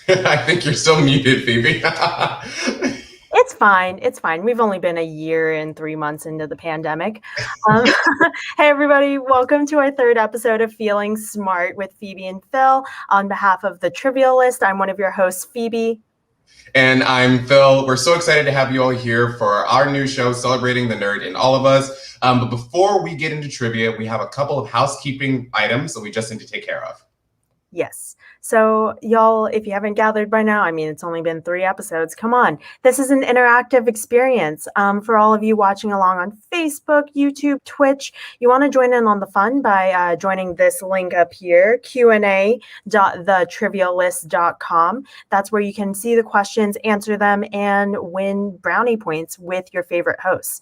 I think you're still muted, Phoebe. It's fine. It's fine. We've only been a year and 3 months into the pandemic. Um, hey, everybody. Welcome to our third episode of Feeling Smart with Phoebe and Phil. On behalf of the Trivial List, I'm one of your hosts, Phoebe. And I'm Phil. We're so excited to have you all here for our new show, celebrating the nerd in all of us. But before we get into trivia, we have a couple of housekeeping items that we just need to take care of. Yes. So, y'all, if you haven't gathered by now, I mean, it's only been 3 episodes. Come on. This is an interactive experience. For all of you watching along on Facebook, YouTube, Twitch, you want to join in on the fun by joining this link up here, Q&A.thetriviallist.com. That's where you can see the questions, answer them, and win brownie points with your favorite hosts.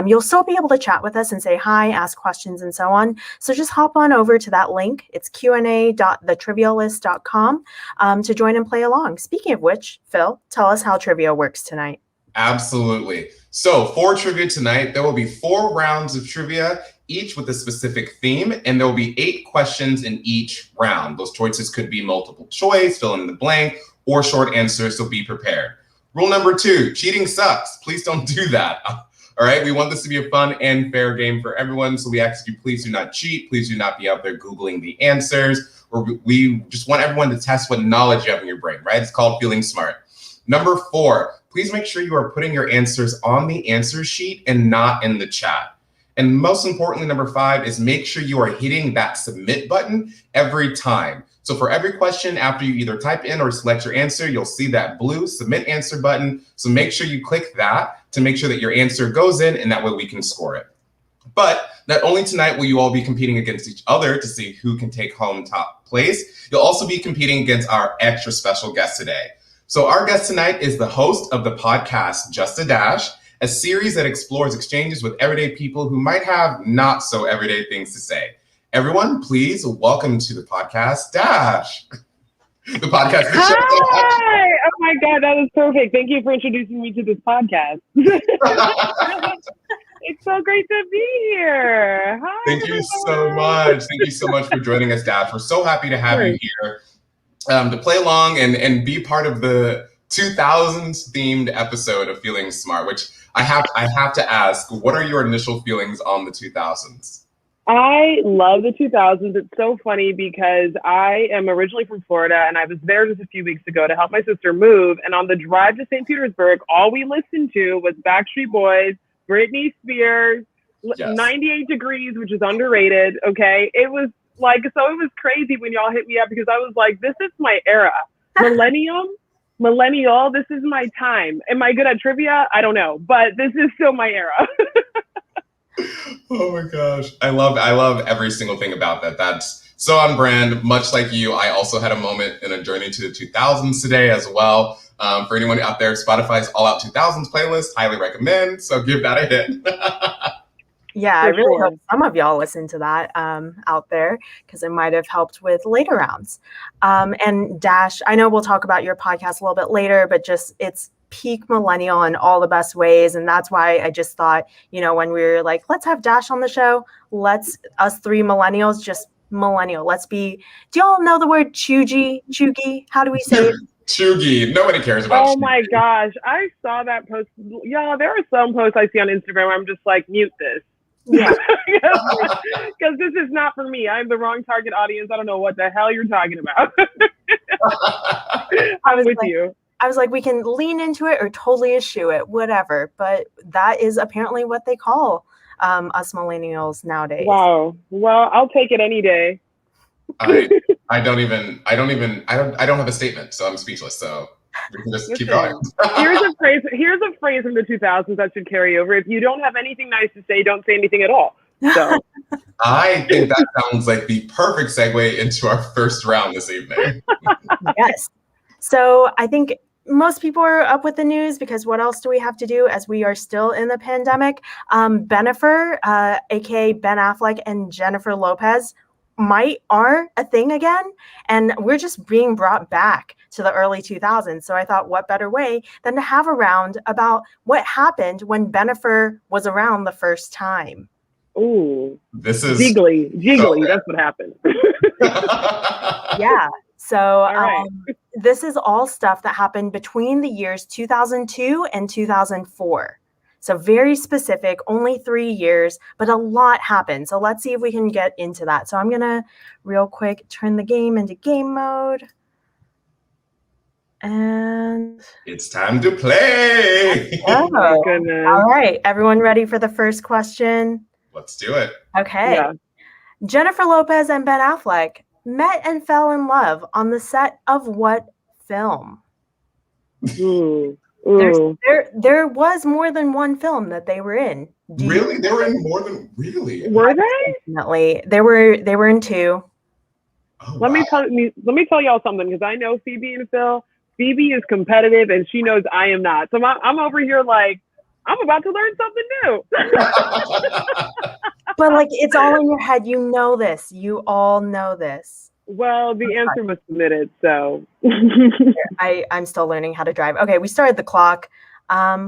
You'll still be able to chat with us and say hi, ask questions, and so on. So just hop on over to that link. It's Q&A.thetriviallist.com. To join and play along. Speaking of which, Phil, tell us how trivia works tonight. Absolutely. So for trivia tonight, there will be 4 rounds of trivia, each with a specific theme, and there will be 8 questions in each round. Those choices could be multiple choice, fill in the blank, or short answers, so be prepared. Rule number 2, cheating sucks. Please don't do that. All right, we want this to be a fun and fair game for everyone, so we ask you, please do not cheat. Please do not be out there Googling the answers. Or we just want everyone to test what knowledge you have in your brain, right? It's called feeling smart. Number 4, please make sure you are putting your answers on the answer sheet and not in the chat. And most importantly, number 5 is make sure you are hitting that submit button every time. So for every question, after you either type in or select your answer, you'll see that blue submit answer button. So make sure you click that to make sure that your answer goes in, and that way we can score it. But not only tonight will you all be competing against each other to see who can take home top place, you'll also be competing against our extra special guest today. So our guest tonight is the host of the podcast Just a Dash, a series that explores exchanges with everyday people who might have not so everyday things to say. Everyone, please welcome to the podcast Dash. The podcast. Hi! Oh my God, that was perfect. Thank you for introducing me to this podcast. It's so great to be here. Hi. Thank you so much. Thank you so much for joining us, Dash. We're so happy to have you here to play along and be part of the 2000s themed episode of Feeling Smart, which I have to ask, what are your initial feelings on the 2000s? I love the 2000s. It's so funny because I am originally from Florida, and I was there just a few weeks ago to help my sister move. And on the drive to St. Petersburg, all we listened to was Backstreet Boys, Britney Spears, yes. 98 Degrees, which is underrated. Okay. It was like, so it was crazy when y'all hit me up because I was like, this is my era. Millennial, this is my time. Am I good at trivia? I don't know, but this is still my era. Oh my gosh. I love every single thing about that. That's so on brand. Much like you, I also had a moment in a journey to the 2000s today as well. For anyone out there, Spotify's All Out 2000s playlist, highly recommend. So give that a hit. Yeah, I really hope some of y'all listen to that out there, because it might have helped with later rounds. And Dash, I know we'll talk about your podcast a little bit later, but just it's peak millennial in all the best ways. And that's why I just thought, when we were like, let's have Dash on the show, us 3 millennials, just millennial. Do y'all know the word chuggy? How do we say it? Chuggy. Nobody cares about Oh my gosh. I saw that post. Y'all, there are some posts I see on Instagram where I'm just like, mute this. Yeah. Because this is not for me. I'm the wrong target audience. I don't know what the hell you're talking about. I'm with you. I was like, we can lean into it or totally eschew it, whatever. But that is apparently what they call us millennials nowadays. Wow. Well, I'll take it any day. I don't have a statement, so I'm speechless. So we can just keep going. Here's a phrase from the 2000s that should carry over. If you don't have anything nice to say, don't say anything at all. So I think that sounds like the perfect segue into our first round this evening. Yes. So I think most people are up with the news because what else do we have to do as we are still in the pandemic? Bennifer, aka Ben Affleck, and Jennifer Lopez are a thing again, and we're just being brought back to the early 2000s. So I thought, what better way than to have a round about what happened when Bennifer was around the first time. Ooh, this is jiggly. That's what happened. Yeah. So right. this is all stuff that happened between the years 2002 and 2004. So very specific, only 3 years, but a lot happened. So let's see if we can get into that. So I'm going to real quick turn the game into game mode. And it's time to play. Oh my goodness. All right. Everyone ready for the first question? Let's do it. Okay. Yeah. Jennifer Lopez and Ben Affleck met and fell in love on the set of what film? Ooh. There was more than one film that they were in. Really? They were in more than really? Were they? Definitely. They were in 2. Oh, Let me tell y'all something, because I know Phoebe and Phil. Phoebe is competitive and she knows I am not. So I'm over here like, I'm about to learn something new. But like, it's all in your head. You know this. You all know this. Well, the answer was submitted, so. I'm still learning how to drive. Okay, we started the clock.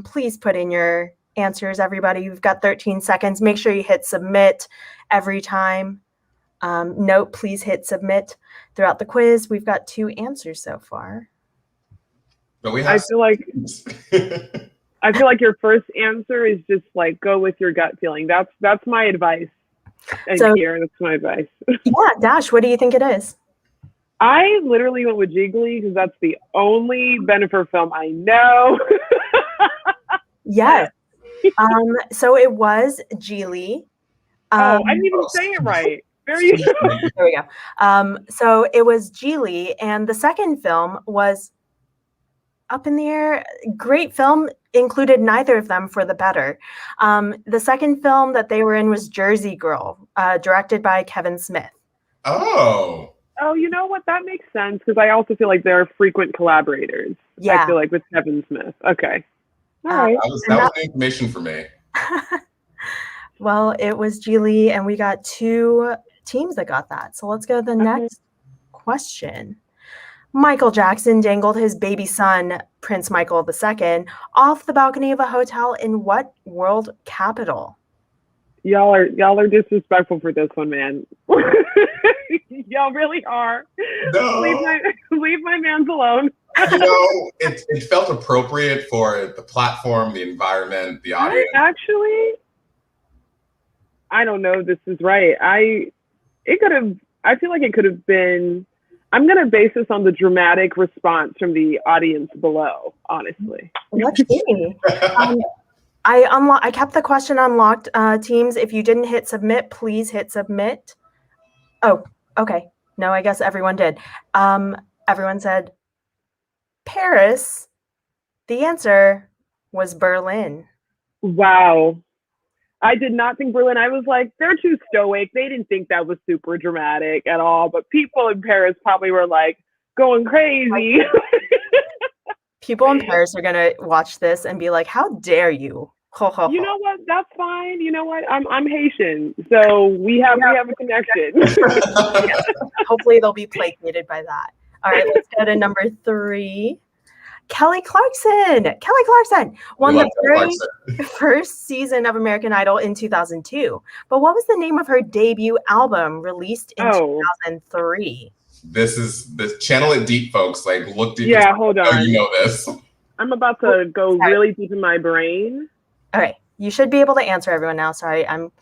Please put in your answers, everybody. You've got 13 seconds. Make sure you hit submit every time. Note, please hit submit throughout the quiz. We've got 2 answers so far. But we have I feel like your first answer is just like, go with your gut feeling. That's my advice. And So- here, that's my advice. Yeah, Dash, what do you think it is? I literally went with Jiggly because that's the only Bennifer film I know. Yes. So it was Geely. I didn't even say it right. Very There we go. So it was Geely, and the second film was Up in the Air. Great film, included neither of them for the better. The second film that they were in was Jersey Girl, directed by Kevin Smith. Oh, you know what? That makes sense, because I also feel like they're frequent collaborators. Yeah. I feel like with Kevin Smith. Okay. All right. that was new information for me. Well, it was Geely, and we got 2 teams that got that. So let's go to the next question. Michael Jackson dangled his baby son, Prince Michael II, off the balcony of a hotel in what world capital? Y'all are disrespectful for this one, man. Y'all really are. No. Leave my mans alone. You know, it felt appropriate for the platform, the environment, the audience. I don't know if this is right. I feel like it could have been. I'm going to base this on the dramatic response from the audience below, honestly. Let's see. I kept the question unlocked, teams. If you didn't hit submit, please hit submit. Oh, okay. No, I guess everyone did. Everyone said Paris. The answer was Berlin. Wow. I did not think Berlin. I was like, they're too stoic. They didn't think that was super dramatic at all. But people in Paris probably were like going crazy. People in Paris are gonna watch this and be like, "How dare you?" You know what? That's fine. You know what? I'm Haitian, so we have a connection. Hopefully, they'll be placated by that. All right, let's go to number 3. Kelly Clarkson won the very first season of American Idol in 2002. But what was the name of her debut album released in 2003? This channel it deep, folks. Like, look deep. Yeah, hold on. You know this. I'm about to go really deep in my brain. All right, you should be able to answer everyone now. Sorry, I'm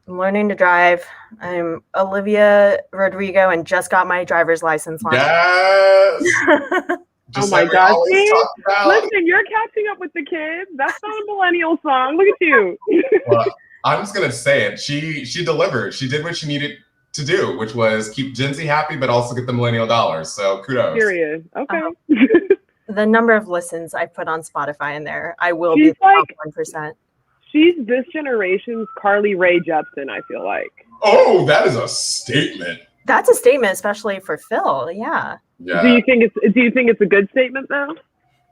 learning to drive. I'm Olivia Rodrigo and just got my driver's license. Yes. Oh my God! Listen, you're catching up with the kids. That's not a millennial song. Look at you. Well, I'm just gonna say it. She delivered. She did what she needed to do, which was keep Gen Z happy, but also get the millennial dollars. So kudos. Period. Okay. The number of listens I put on Spotify in there, I will be the top 1%. She's this generation's Carly Rae Jepsen, I feel like. Oh, that is a statement. That's a statement, especially for Phil. Yeah. Yeah. Do you think it's a good statement though?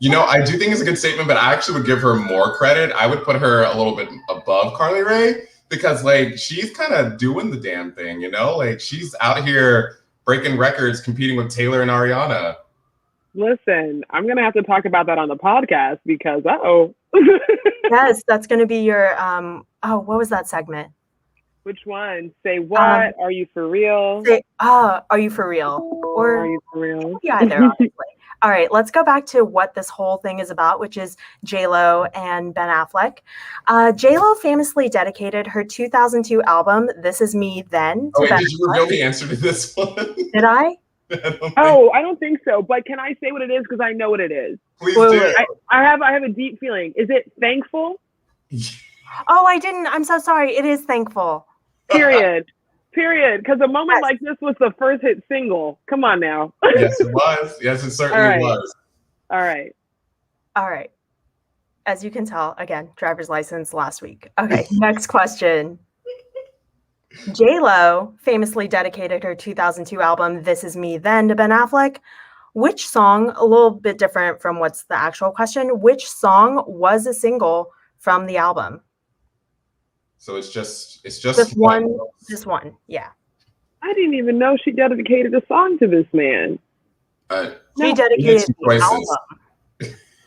You know, I do think it's a good statement, but I actually would give her more credit. I would put her a little bit above Carly Rae because, like, she's kind of doing the damn thing, you know? Like, she's out here breaking records, competing with Taylor and Ariana. Listen, I'm going to have to talk about that on the podcast because, Yes, that's going to be your, what was that segment? Which one? Say What? Are You For Real? Are You For Real? Or Are You For Real? Yeah, either, honestly. All right, let's go back to what this whole thing is about, which is J-Lo and Ben Affleck. J-Lo famously dedicated her 2002 album, This Is Me Then, to Ben did you reveal the answer to this one? Did I? I don't think so. But can I say what it is? Because I know what it is. Please do. I have a deep feeling. Is it Thankful? Oh, I didn't. I'm so sorry. It is Thankful. Period. Because a moment like this was the first hit single. Come on now. Yes, it was. Yes, it certainly was. All right. As you can tell, again, driver's license last week. Okay, next question. J-Lo famously dedicated her 2002 album, This Is Me Then, to Ben Affleck. Which song, a little bit different from what's the actual question, which song was a single from the album? So it's just one. Just one, yeah. I didn't even know she dedicated a song to this man. She dedicated an album.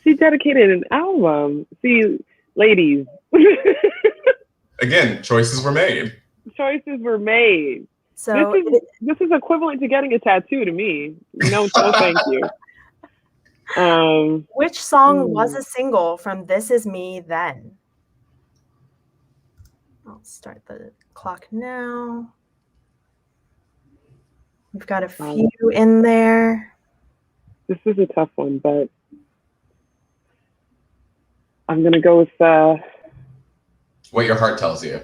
She dedicated an album. See, ladies. Again, choices were made. So this is equivalent to getting a tattoo to me. No, thank you. Which song was a single from This Is Me Then? I'll start the clock now. We've got a few in there. This is a tough one, but I'm going to go with what your heart tells you.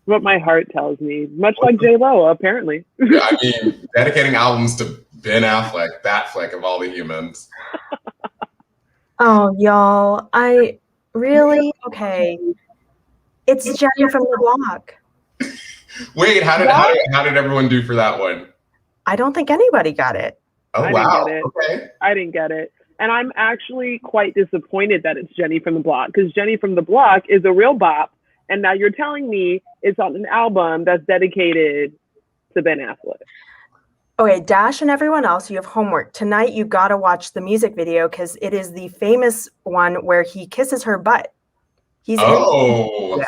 What my heart tells me. Much like J-Lo, apparently. Yeah, I mean, dedicating albums to Ben Affleck, Batfleck of all the humans. Oh, y'all. Okay. It's Jenny from the Block. Wait, how did everyone do for that one? I don't think anybody got it. Oh, wow. Okay. I didn't get it. And I'm actually quite disappointed that it's Jenny from the Block, because Jenny from the Block is a real bop. And now you're telling me it's on an album that's dedicated to Ben Affleck. Okay, Dash and everyone else, you have homework. Tonight, you got to watch the music video because it is the famous one where he kisses her butt. He's standalone.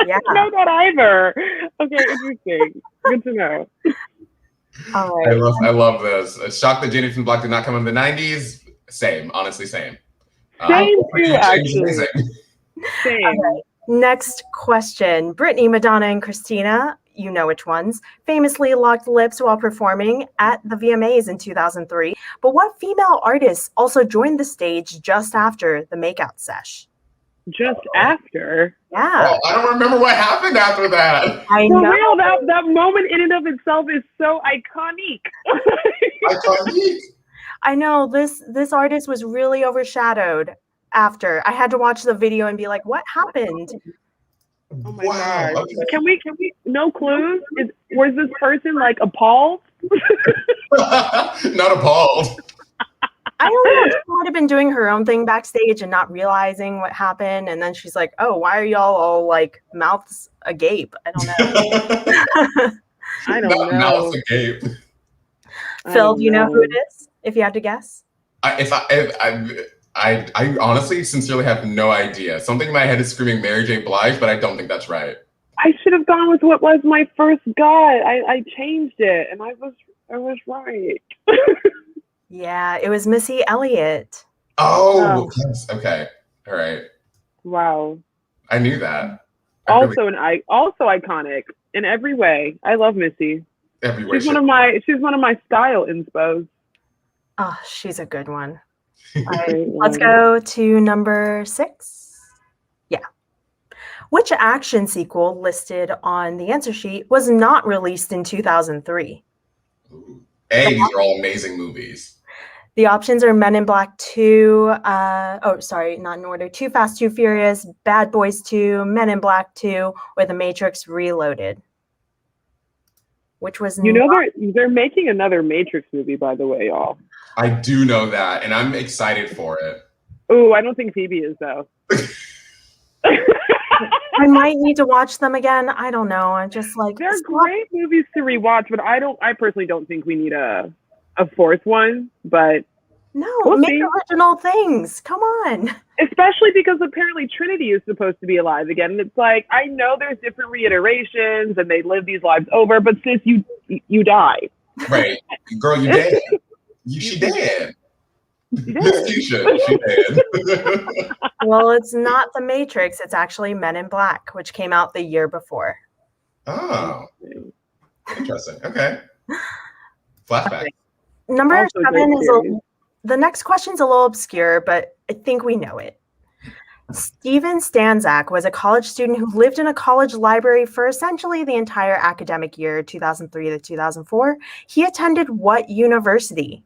Yeah. I don't know that either. Okay, interesting. Good to know. All right. I love this. A shock that Jenny from the Block did not come in the 90s. Same, honestly, same. Same too, actually. Same. Okay. Next question. Britney, Madonna, and Christina, you know which ones, famously locked lips while performing at the VMAs in 2003. But what female artists also joined the stage just after the makeout sesh? Just after? Yeah. Oh, I don't remember what happened after that. I know. For real, that moment in and of itself is so iconic. Iconic. I know this artist was really overshadowed after. I had to watch the video and be like, what happened? Oh my God. Okay. Can we no clues? Was this person like appalled? Not appalled. I don't know. She might have been doing her own thing backstage and not realizing what happened. And then she's like, oh, why are y'all all like mouths agape? I don't know. I don't know. Mouths agape. Phil, do you know who it is? If you had to guess? I honestly, sincerely have no idea. Something in my head is screaming Mary J. Blige, but I don't think that's right. I should have gone with what was my first gut. I changed it, and I was right. Yeah, it was Missy Elliott. Oh, yes. Okay. All right. Wow. I knew that. Also iconic in every way. I love Missy. Every way. She's one of my style inspos. Oh, she's a good one. All right, let's go to number 6. Yeah. Which action sequel listed on the answer sheet was not released in 2003? These are all amazing movies. The options are Men in Black 2, not in order, Too Fast, Too Furious, Bad Boys 2, Men in Black 2, or The Matrix Reloaded. Which was they're making another Matrix movie, by the way, y'all. I do know that, and I'm excited for it. Oh, I don't think Phoebe is, though. I might need to watch them again. I don't know. I'm just like, they're great movies to rewatch, but I personally don't think we need a fourth one. But No, We'll make see. original things. Come on. Especially because apparently Trinity is supposed to be alive again. And it's like, I know there's different reiterations and they live these lives over, but sis, you die. Right. Girl, you dead. She dead. Miss Keisha, she dead. Well, it's not The Matrix. It's actually Men in Black, which came out the year before. Oh. Interesting. Okay. Flashback. Number Also a 7 great is series. the next question's a little obscure, but I think we know it. Steven Stanzak was a college student who lived in a college library for essentially the entire academic year, 2003 to 2004. He attended what university?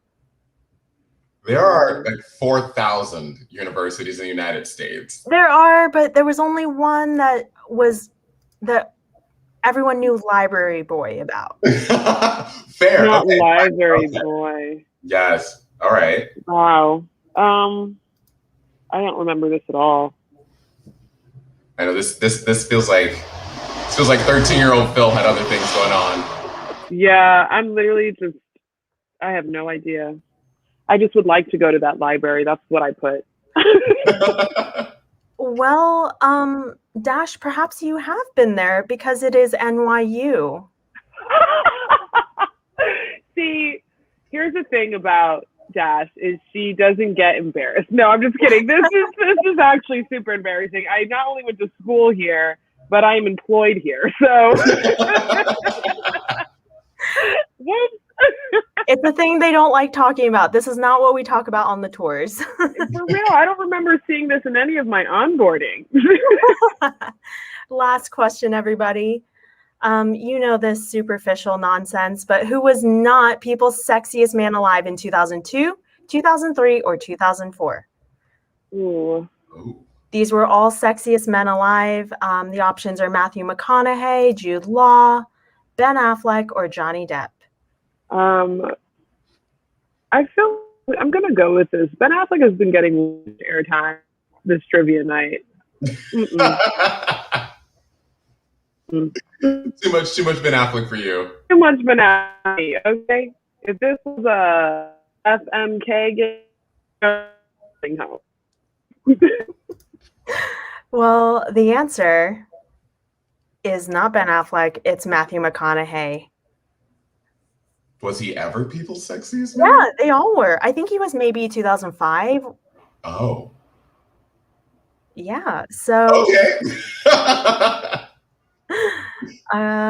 There are like 4,000 universities in the United States. There are, but there was only one that everyone knew Library Boy about. Fair. Not Okay. Library Boy. Yes. All right. Wow. I don't remember this at all. I know this feels like 13-year-old Phil had other things going on. Yeah, I'm literally just, I have no idea. I just would like to go to that library. That's what I put. Well, Dash, perhaps you have been there because it is NYU. See, here's the thing about Dash is she doesn't get embarrassed. No, I'm just kidding. This is actually super embarrassing. I not only went to school here, but I am employed here. So what? It's a thing they don't like talking about. This is not what we talk about on the tours. For real, I don't remember seeing this in any of my onboarding. Last question, everybody. You know this superficial nonsense, but who was not People's Sexiest Man Alive in 2002, 2003, or 2004? Ooh. These were all Sexiest Men Alive. The options are Matthew McConaughey, Jude Law, Ben Affleck, or Johnny Depp. I feel I'm gonna go with this. Ben Affleck has been getting airtime this trivia night. Too much Ben Affleck for you. Too much Ben Affleck. Okay, if this was a FMK game, home. Well, the answer is not Ben Affleck. It's Matthew McConaughey. Was he ever People's Sexiest Man? Yeah, they all were. I think he was maybe 2005. Oh. Yeah. So Okay.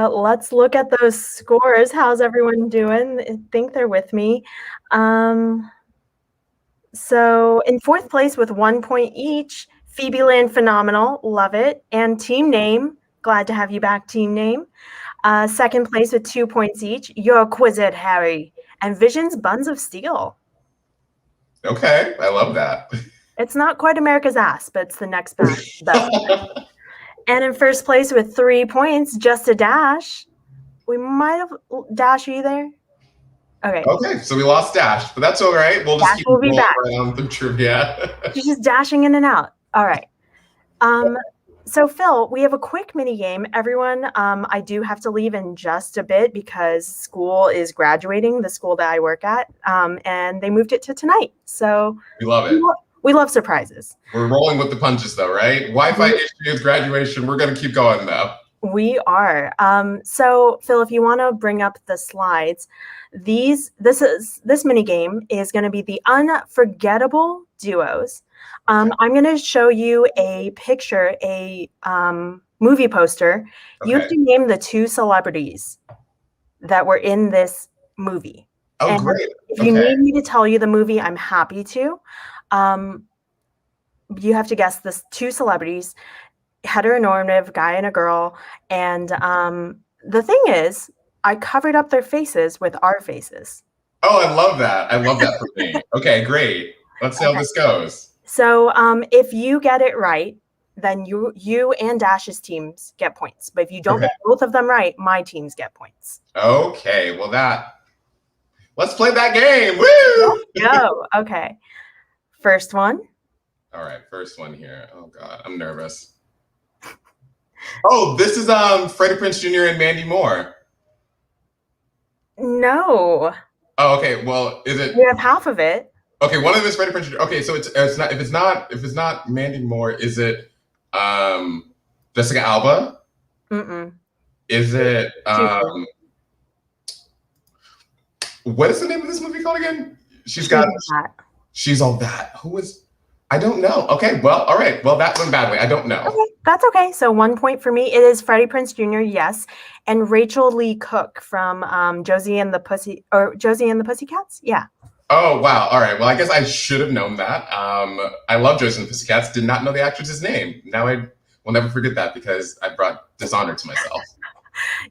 let's look at those scores. How's everyone doing? I think they're with me. So in fourth place with 1 point each, Phoebe Land Phenomenal, love it. And Team Name, glad to have you back, Team Name. Second place with 2 points each, Your Quizzed Harry, and Vision's Buns of Steel. Okay, I love that. It's not quite America's Ass, but it's the next best. And in first place with 3 points, Just a Dash. We might have Dash. Are you there? Okay. Okay, so we lost Dash, but that's all right. We'll just Dash keep will be going back. around the trivia. She's just dashing in and out. All right. So Phil, we have a quick mini game. Everyone, I do have to leave in just a bit because school is graduating, the school that I work at, and they moved it to tonight. So We love it. We love surprises. We're rolling with the punches though, right? Wi-Fi issues, graduation. We're gonna keep going though. We are. So Phil, if you want to bring up the slides, this mini game is going to be the unforgettable duos. I'm going to show you a picture, a movie poster. Okay. You have to name the 2 celebrities that were in this movie. Oh, And great. If you need me to tell you the movie, I'm happy to. You have to guess the 2 celebrities, heteronormative guy and a girl. And the thing is, I covered up their faces with our faces. Oh, I love that. I love that for me. Okay, great. Let's see how this goes. So if you get it right, then you and Dash's teams get points. But if you don't get both of them right, my teams get points. Okay, well let's play that game. Woo! Go. Okay. First one. All right, first one here. Oh God, I'm nervous. Oh, this is Freddie Prinze Jr. and Mandy Moore. No. Oh, okay. Well, is it? You have half of it. Okay, one of them is Freddie Prinze Jr. Okay, so it's not if it's not Mandy Moore, is it Jessica Alba? Mm-mm. Is it Too soon. what is the name of this movie called again? She's all that. She's all that. Who is? I don't know. Okay, well, all right. Well, that went badly. I don't know. Okay, that's okay. So 1 point for me. It is Freddie Prinze Jr. Yes, and Rachel Lee Cook from Josie and the Pussycats. Yeah. Oh wow! All right. Well, I guess I should have known that. I love Josie and the Pussycats. Did not know the actress's name. Now I will never forget that because I brought dishonor to myself.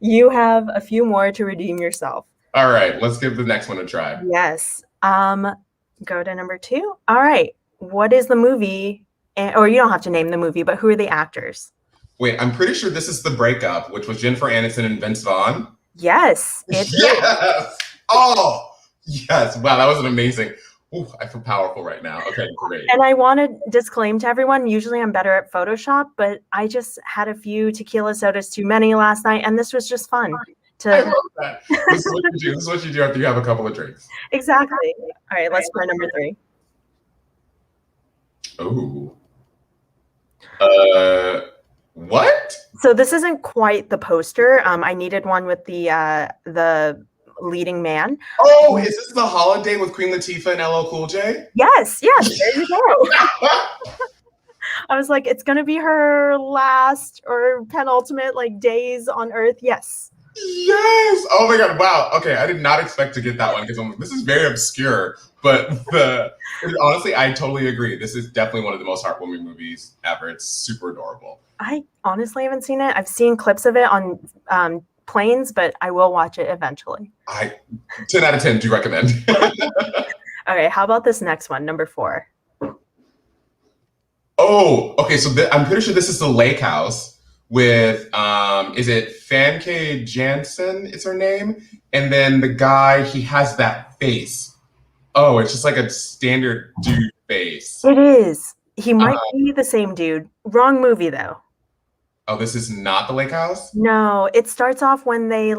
You have a few more to redeem yourself. All right. Let's give the next one a try. Yes. Go to number 2. All right. What is the movie? Or you don't have to name the movie, but who are the actors? Wait, I'm pretty sure this is The Breakup, which was Jennifer Aniston and Vince Vaughn. Yes. Yes. Oh, yes. Wow, that was an amazing. Ooh, I feel powerful right now. Okay, great. And I want to disclaim to everyone, usually I'm better at Photoshop, but I just had a few tequila sodas too many last night, and this was just fun. I love that. This is what you do. This is what you do after you have a couple of drinks. Exactly. All right, let's try number 3. Oh. What? So this isn't quite the poster. I needed one with the leading man. Oh, is this The Holiday with Queen Latifah and LL Cool J? Yes, there you go. I was like, it's gonna be her last or penultimate days on Earth. Yes. Yes. Oh my God. Wow. Okay, I did not expect to get that one because this is very obscure. But honestly, I totally agree. This is definitely one of the most heartwarming movies ever. It's super adorable. I honestly haven't seen it. I've seen clips of it on planes, but I will watch it eventually. 10 out of 10 do recommend. Okay, how about this next one, number 4? Oh, okay. So I'm pretty sure this is The Lake House with is it Famke Janssen? Is her name? And then the guy, he has that face. Oh, it's just like a standard dude face. It is. He might be the same dude. Wrong movie though. Oh, this is not The Lake House? No, it starts off when they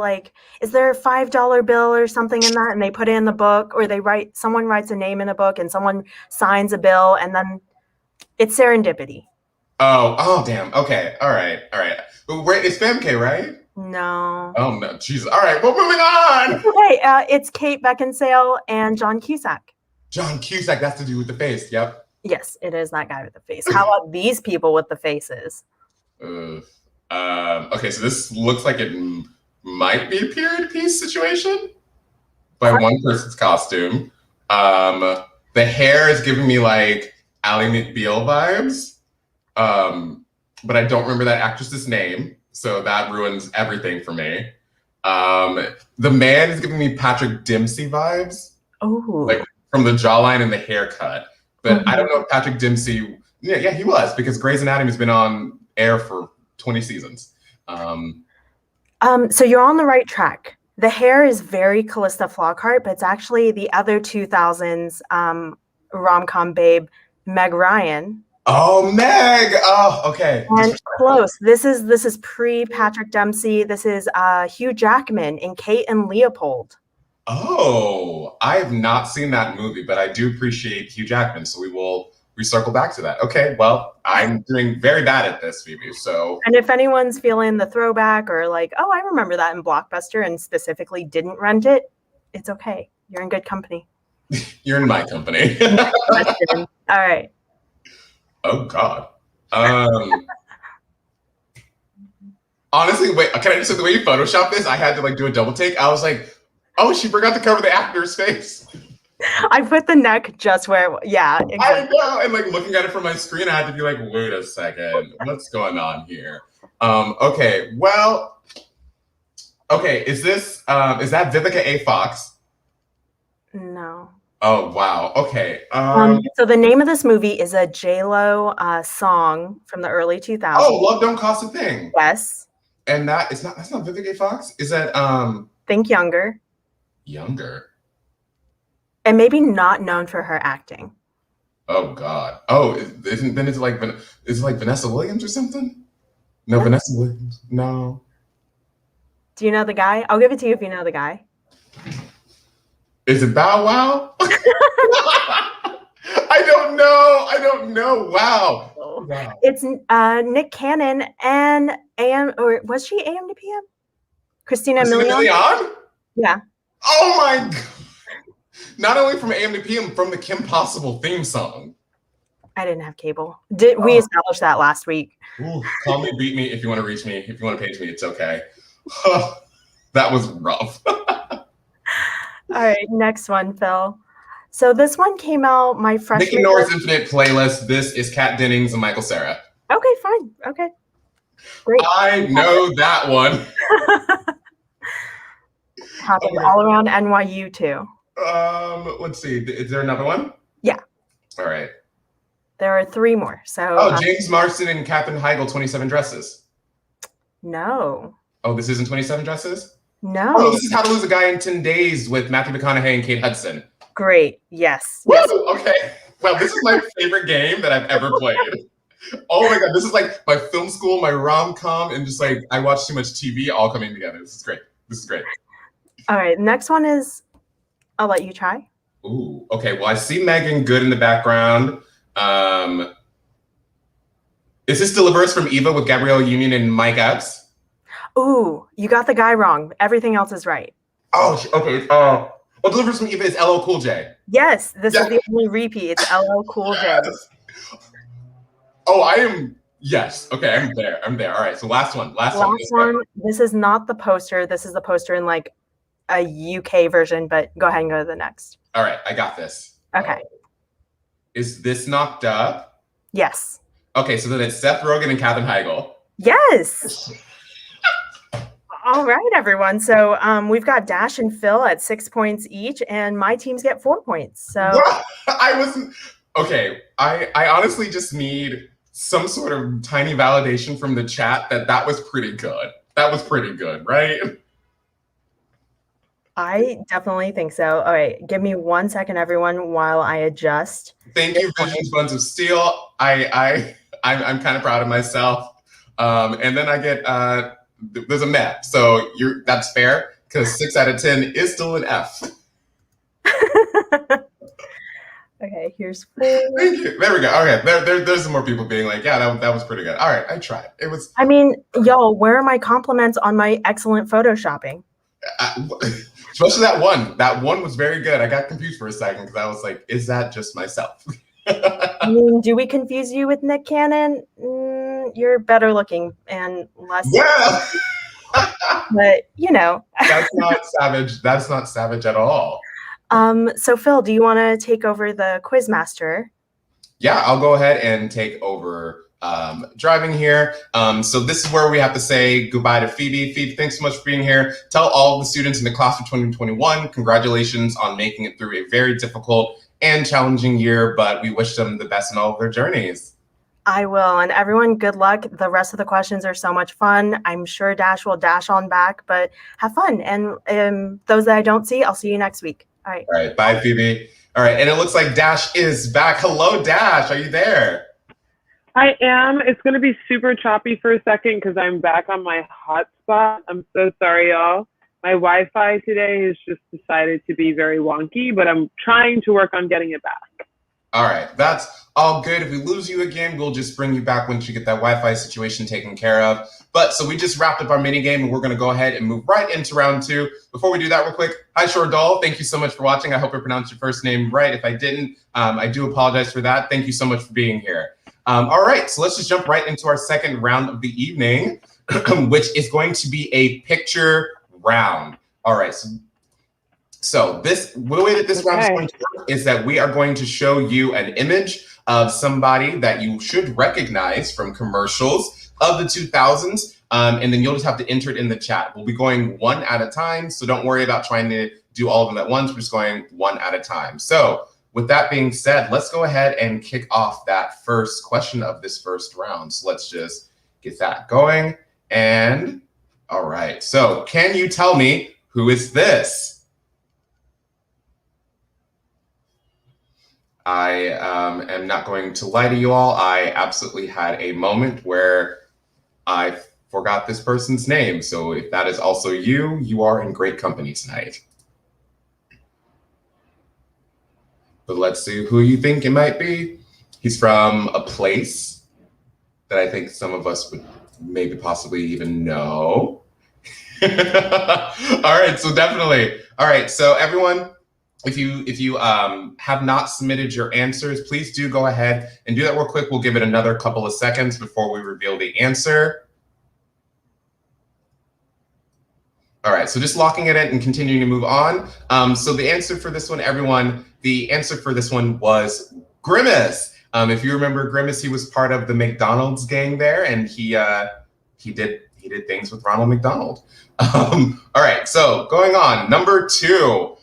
is there a $5 bill or something in that, and they put it in the book, or someone writes a name in a book and someone signs a bill, and then it's serendipity. Oh, damn. Okay. All right. Wait, it's Famke, right? No. Oh no, Jesus. All right, well, moving on. Okay, it's Kate Beckinsale and John Cusack. John Cusack, that's to do with the face. Yep. Yes, it is that guy with the face. How about these people with the faces? Okay, so this looks like it might be a period piece situation by one person's costume. The hair is giving me like Ally McBeal vibes, but I don't remember that actress's name, so that ruins everything for me. The man is giving me Patrick Dempsey vibes, like from the jawline and the haircut. But I don't know if Patrick Dempsey. Yeah, he was, because Grey's Anatomy has been on air for 20 seasons. So you're on the right track. The hair is very Callista Flockhart, but it's actually the other 2000s rom-com babe, Meg Ryan. Oh, Meg! Oh, okay. And close. This is pre-Patrick Dempsey. This is Hugh Jackman in Kate and Leopold. Oh, I have not seen that movie, but I do appreciate Hugh Jackman, so we circle back to that. Okay, well, I'm doing very bad at this, Phoebe, so. And if anyone's feeling the throwback or like, oh, I remember that in Blockbuster and specifically didn't rent it, it's okay. You're in good company. You're in my company. All right. Oh, God. Honestly, wait, can I just say the way you Photoshop this, I had to do a double take. I was like, oh, she forgot to cover the actor's face. I put the neck just where, yeah. Exactly. I know, and looking at it from my screen, I had to be like, wait a second, what's going on here? Okay, well, is that Vivica A. Fox? No. Oh, wow, okay. So the name of this movie is a J-Lo song from the early 2000s. Oh, Love Don't Cost a Thing. Yes. And that's not Vivica A. Fox? Is that, Think younger. Younger. And maybe not known for her acting. Oh God. Oh, is it like Vanessa Williams or something? No, Vanessa Williams. No. Do you know the guy? I'll give it to you if you know the guy. Is it Bow Wow? I don't know. I don't know. Wow. Wow. It's Nick Cannon and AM, or was she AM to PM? Christina Milian? Yeah. Oh my God. Not only from AM to PM, from the Kim Possible theme song. I didn't have cable. We established that last week? Ooh, call me, beat me if you want to reach me. If you want to page me, it's okay. That was rough. All right, next one, Phil. So this one came out my freshman Nikki Norris Infinite Playlist. This is Kat Dennings and Michael Cera. Okay, fine. Okay. Great. I know that one. Happened all around NYU too. Let's see. Is there another one? Yeah. All right. There are 3 more. So James Marsden and Katherine Heigl, 27 Dresses. No. Oh, this isn't 27 Dresses? No. Oh, this is How to Lose a Guy in 10 Days with Matthew McConaughey and Kate Hudson. Great. Yes. Woo! Okay. Well, this is my favorite game that I've ever played. Oh my God. This is like my film school, my rom-com, and just like I watch too much TV all coming together. This is great. This is great. All right. Next one is, I'll let you try. Ooh. Okay. Well, I see Megan Good in the background. Is this Deliverance from Eva with Gabrielle Union and Mike Epps? Ooh, you got the guy wrong. Everything else is right. Oh, okay. Well, Deliverance from Eva is LL Cool J. Yes, this is the only repeat. It's LL Cool J. Yes. Oh, I am. Yes. Okay, I'm there. All right. So last one. Last one. This is not the poster. This is the poster in like a UK version, but go ahead and go to the next. All right, I got this. Okay. Is this Knocked Up? Yes. Okay, so then it's Seth Rogen and Katherine Heigl. Yes. All right, everyone. So we've got Dash and Phil at 6 points each, and my teams get 4 points. So I wasn't okay. I honestly just need some sort of tiny validation from the chat that was pretty good. That was pretty good, right? I definitely think so. All right, give me 1 second, everyone, while I adjust. Thank you, Visions Buns of Steel. I'm kind of proud of myself. And then I get there's a meh, so that's fair because 6 out of 10 is still an F. Okay, here's 4. Thank you. There we go. Okay, there's some more people being like, yeah, that was pretty good. All right, I tried. It was. I mean, y'all, where are my compliments on my excellent photoshopping? Especially that one. That one was very good. I got confused for a second because I was like, is that just myself? I mean, do we confuse you with Nick Cannon? You're better looking and less. Yeah. But you know. That's not savage. That's not savage at all. So Phil, do you want to take over the Quizmaster? Yeah, I'll go ahead and take over driving here. So this is where we have to say goodbye to Phoebe. Phoebe, thanks so much for being here. Tell all of the students in the class of 2021, congratulations on making it through a very difficult and challenging year, but we wish them the best in all of their journeys. I will. And everyone, good luck. The rest of the questions are so much fun. I'm sure Dash will dash on back, but have fun. And those that I don't see, I'll see you next week. All right. All right. Bye, Phoebe. All right. And it looks like Dash is back. Hello, Dash. Are you there? I am. It's going to be super choppy for a second because I'm back on my hotspot. I'm so sorry, y'all. My Wi-Fi today has just decided to be very wonky, but I'm trying to work on getting it back. All right. That's all good. If we lose you again, we'll just bring you back once you get that Wi-Fi situation taken care of. But so we just wrapped up our mini game and we're going to go ahead and move right into round 2. Before we do that real quick, hi, Shordal. Thank you so much for watching. I hope I pronounced your first name right. If I didn't, I do apologize for that. Thank you so much for being here. All right. So let's just jump right into our second round of the evening, which is going to be a picture round. All right. So the way that this round is going to work is that we are going to show you an image of somebody that you should recognize from commercials of the 2000s, and then you'll just have to enter it in the chat. We'll be going one at a time, so don't worry about trying to do all of them at once. We're just going one at a time. So with that being said, let's go ahead and kick off that first question of this first round. So let's just get that going. And all right, so can you tell me who is this? I am not going to lie to you all. I absolutely had a moment where I forgot this person's name. So if that is also you, you are in great company tonight. But let's see who you think it might be. He's from a place that I think some of us would maybe possibly even know. All right, so definitely. All right, so everyone, if you have not submitted your answers, please do go ahead and do that real quick. We'll give it another couple of seconds before we reveal the answer. All right, so just locking it in and continuing to move on. So the answer for this one, everyone, the answer for this one was Grimace. If you remember Grimace, he was part of the McDonald's gang there, and he did things with Ronald McDonald. All right, so going on, number 2.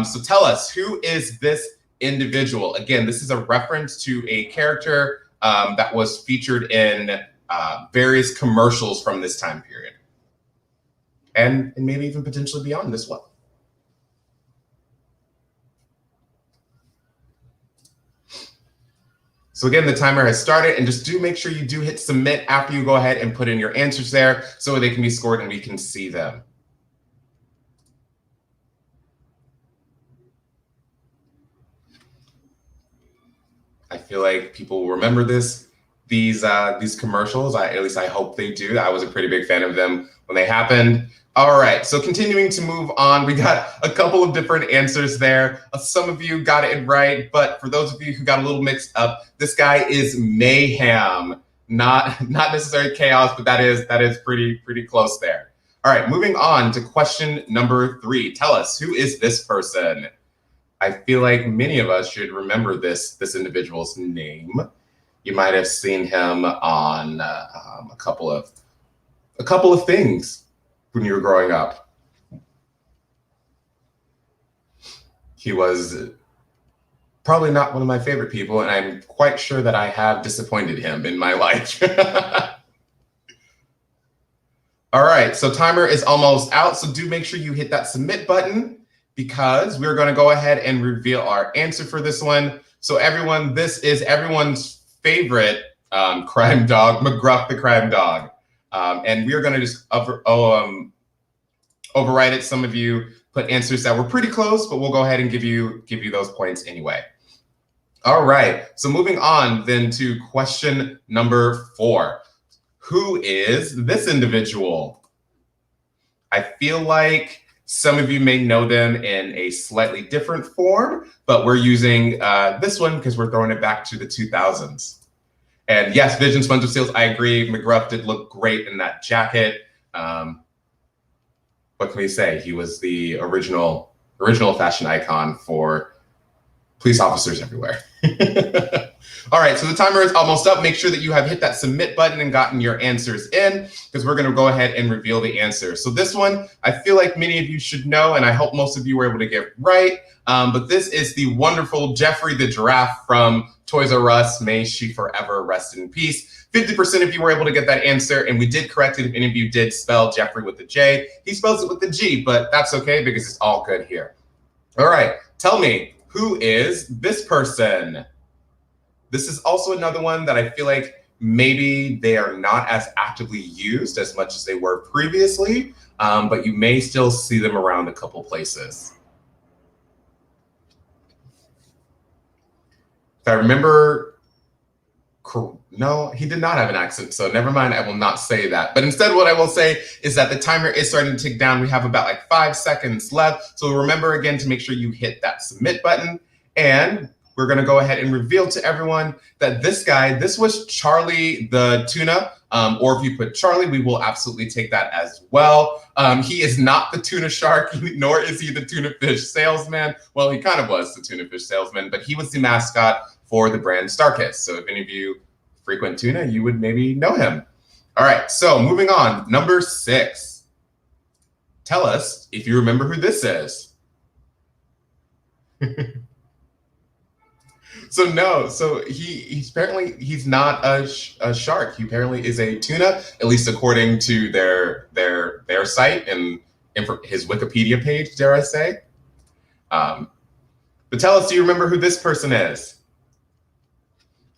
So tell us, who is this individual? Again, this is a reference to a character that was featured in various commercials from this time period. And maybe even potentially beyond as well. So again, the timer has started, and just do make sure you do hit submit after you go ahead and put in your answers there so they can be scored and we can see them. I feel like people will remember these commercials. At least I hope they do. I was a pretty big fan of them when they happened. All right, so continuing to move on, we got a couple of different answers there. Some of you got it right, but for those of you who got a little mixed up, this guy is Mayhem, not necessarily chaos, but that is pretty close there. All right, moving on to question number 3. Tell us, who is this person? I feel like many of us should remember this individual's name. You might have seen him on a couple of things when you were growing up. He was probably not one of my favorite people, and I'm quite sure that I have disappointed him in my life. All right, so timer is almost out, so do make sure you hit that submit button because we're going to go ahead and reveal our answer for this one. So everyone, this is everyone's favorite crime dog, McGruff the crime dog. And we are going to just override it. Some of you put answers that were pretty close, but we'll go ahead and give you those points anyway. All right, so moving on then to question number 4. Who is this individual? I feel like some of you may know them in a slightly different form, but we're using this one because we're throwing it back to the 2000s. And yes, Vision Sponge of Seals, I agree. McGruff did look great in that jacket. What can we say? He was the original fashion icon for police officers everywhere. All right, so the timer is almost up. Make sure that you have hit that submit button and gotten your answers in because we're going to go ahead and reveal the answer. So this one, I feel like many of you should know, and I hope most of you were able to get right. But this is the wonderful Jeffrey the Giraffe from Toys R Us. May she forever rest in peace. 50% of you were able to get that answer, and we did correct it if any of you did spell Jeffrey with the J. He spells it with the G, but that's okay because it's all good here. All right, tell me, who is this person? This is also another one that I feel like maybe they are not as actively used as much as they were previously, but you may still see them around a couple places. If I remember, no, he did not have an accent, so never mind, I will not say that. But instead what I will say is that the timer is starting to tick down. We have about like 5 seconds left. So remember again to make sure you hit that submit button, and we're gonna go ahead and reveal to everyone that this guy, this was Charlie the tuna, or if you put Charlie, we will absolutely take that as well. He is not the tuna shark, nor is he the tuna fish salesman. Well, he kind of was the tuna fish salesman, but he was the mascot for the brand Starkist. So if any of you frequent tuna, you would maybe know him. All right, so moving on, number 6. Tell us if you remember who this is. So no, so he's apparently he's not a shark. He apparently is a tuna, at least according to their site and his Wikipedia page, dare I say. But tell us, do you remember who this person is?